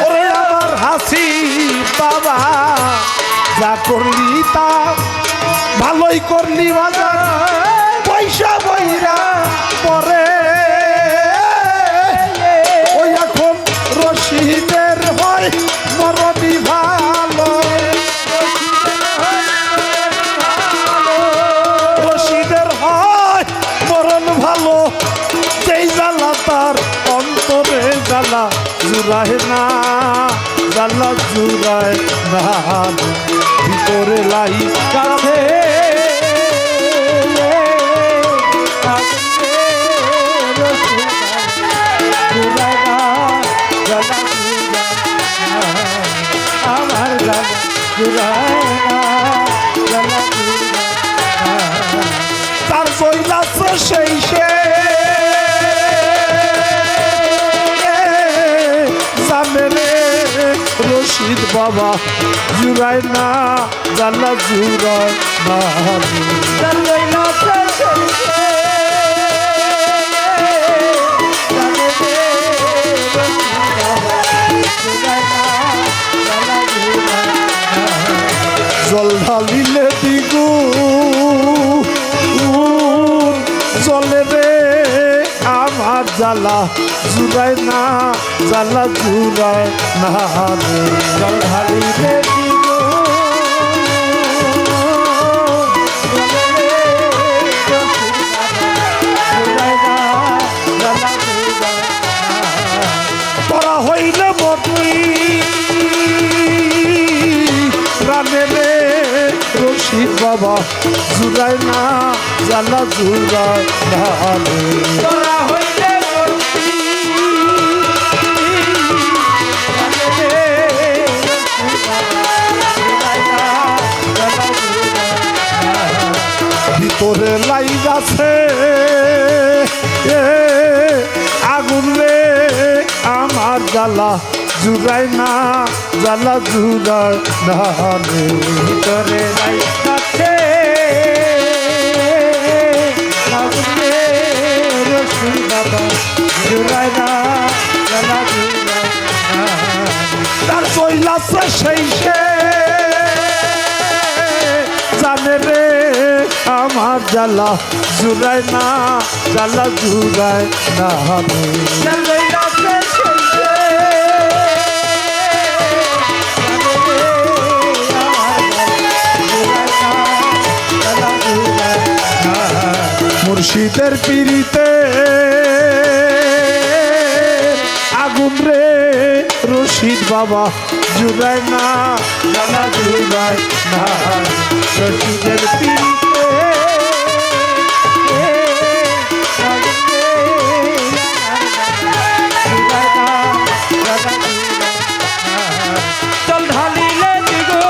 ওরে আমার হাসি বাবা যা করলি তা ভালোই করলি বাজার পয়সা বইরা পরে ওই এখন রশিদের হয় মরণি ভালো রশিদের হয় মরণ ভালো যেই জ্বালা তার অন্তরে জ্বালা জুড়ায় না জ্বালা জুড়ায় না ভিতরে লাই কাছে আমার জ্বালা জুড়ায় না জ্বালা তার কৈলাসে সেই সে জানে রে রশিদ বাবা জুড়ায় না জ্বালা জুড়ায় না তার কৈলাসে সেই সে জানে রে জল ঢালিলে দিগু জলে রে আমার জ্বালা জুড়ায় না জ্বালা জুড়ায় না রে জল ঢালিলে তোরা হইলে মতুই প্রাণে রে রশিদ বাবা জুড়ায় না জ্বালা জুড়ায় না রে তোরা হইলে ভিতরে লাই গাছে আগুন রে আমার জ্বালা জুড়ায় না জ্বালা জুড়ায় না রে ভিতরে লাই কাছে রশি বাবা জুড়ায় না জ্বালা জুড়ায় না। তার কৈলাসে সেই সে জানে রে আমার জ্বালা জুড়ায় না জ্বালা জুড়ায় না রে তার কৈলাসে সেই সে মুর্শিদের পিড়িতে আগুন রে রশিদ বাবা জুড়ায় না জ্বালা জুড়ায় না রশিদের পিড়িতে চল ঢালিলে দিগো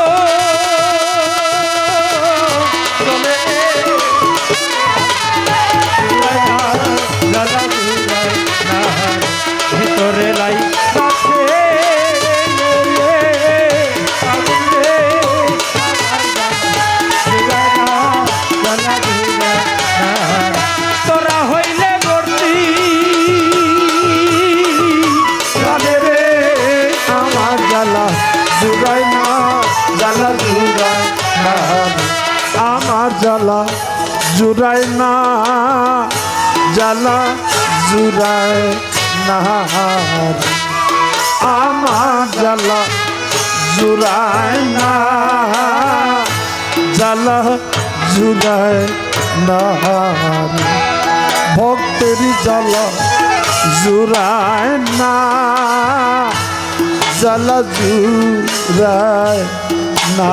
চলে ভিতরে লাই কাছে তোরা হইলে বর্তি জানে রে আমার জ্বালা জুড়ায় না জ্বালা জুড়ায় না আমার জ্বালা জুড়ায় না জ্বালা জুড়ায় না আমার জ্বালা জুড়ায় না জ্বালা জুড়ায় না ভক্তেরই জ্বালা জুড়ায় না জ্বালা জুড়ায় না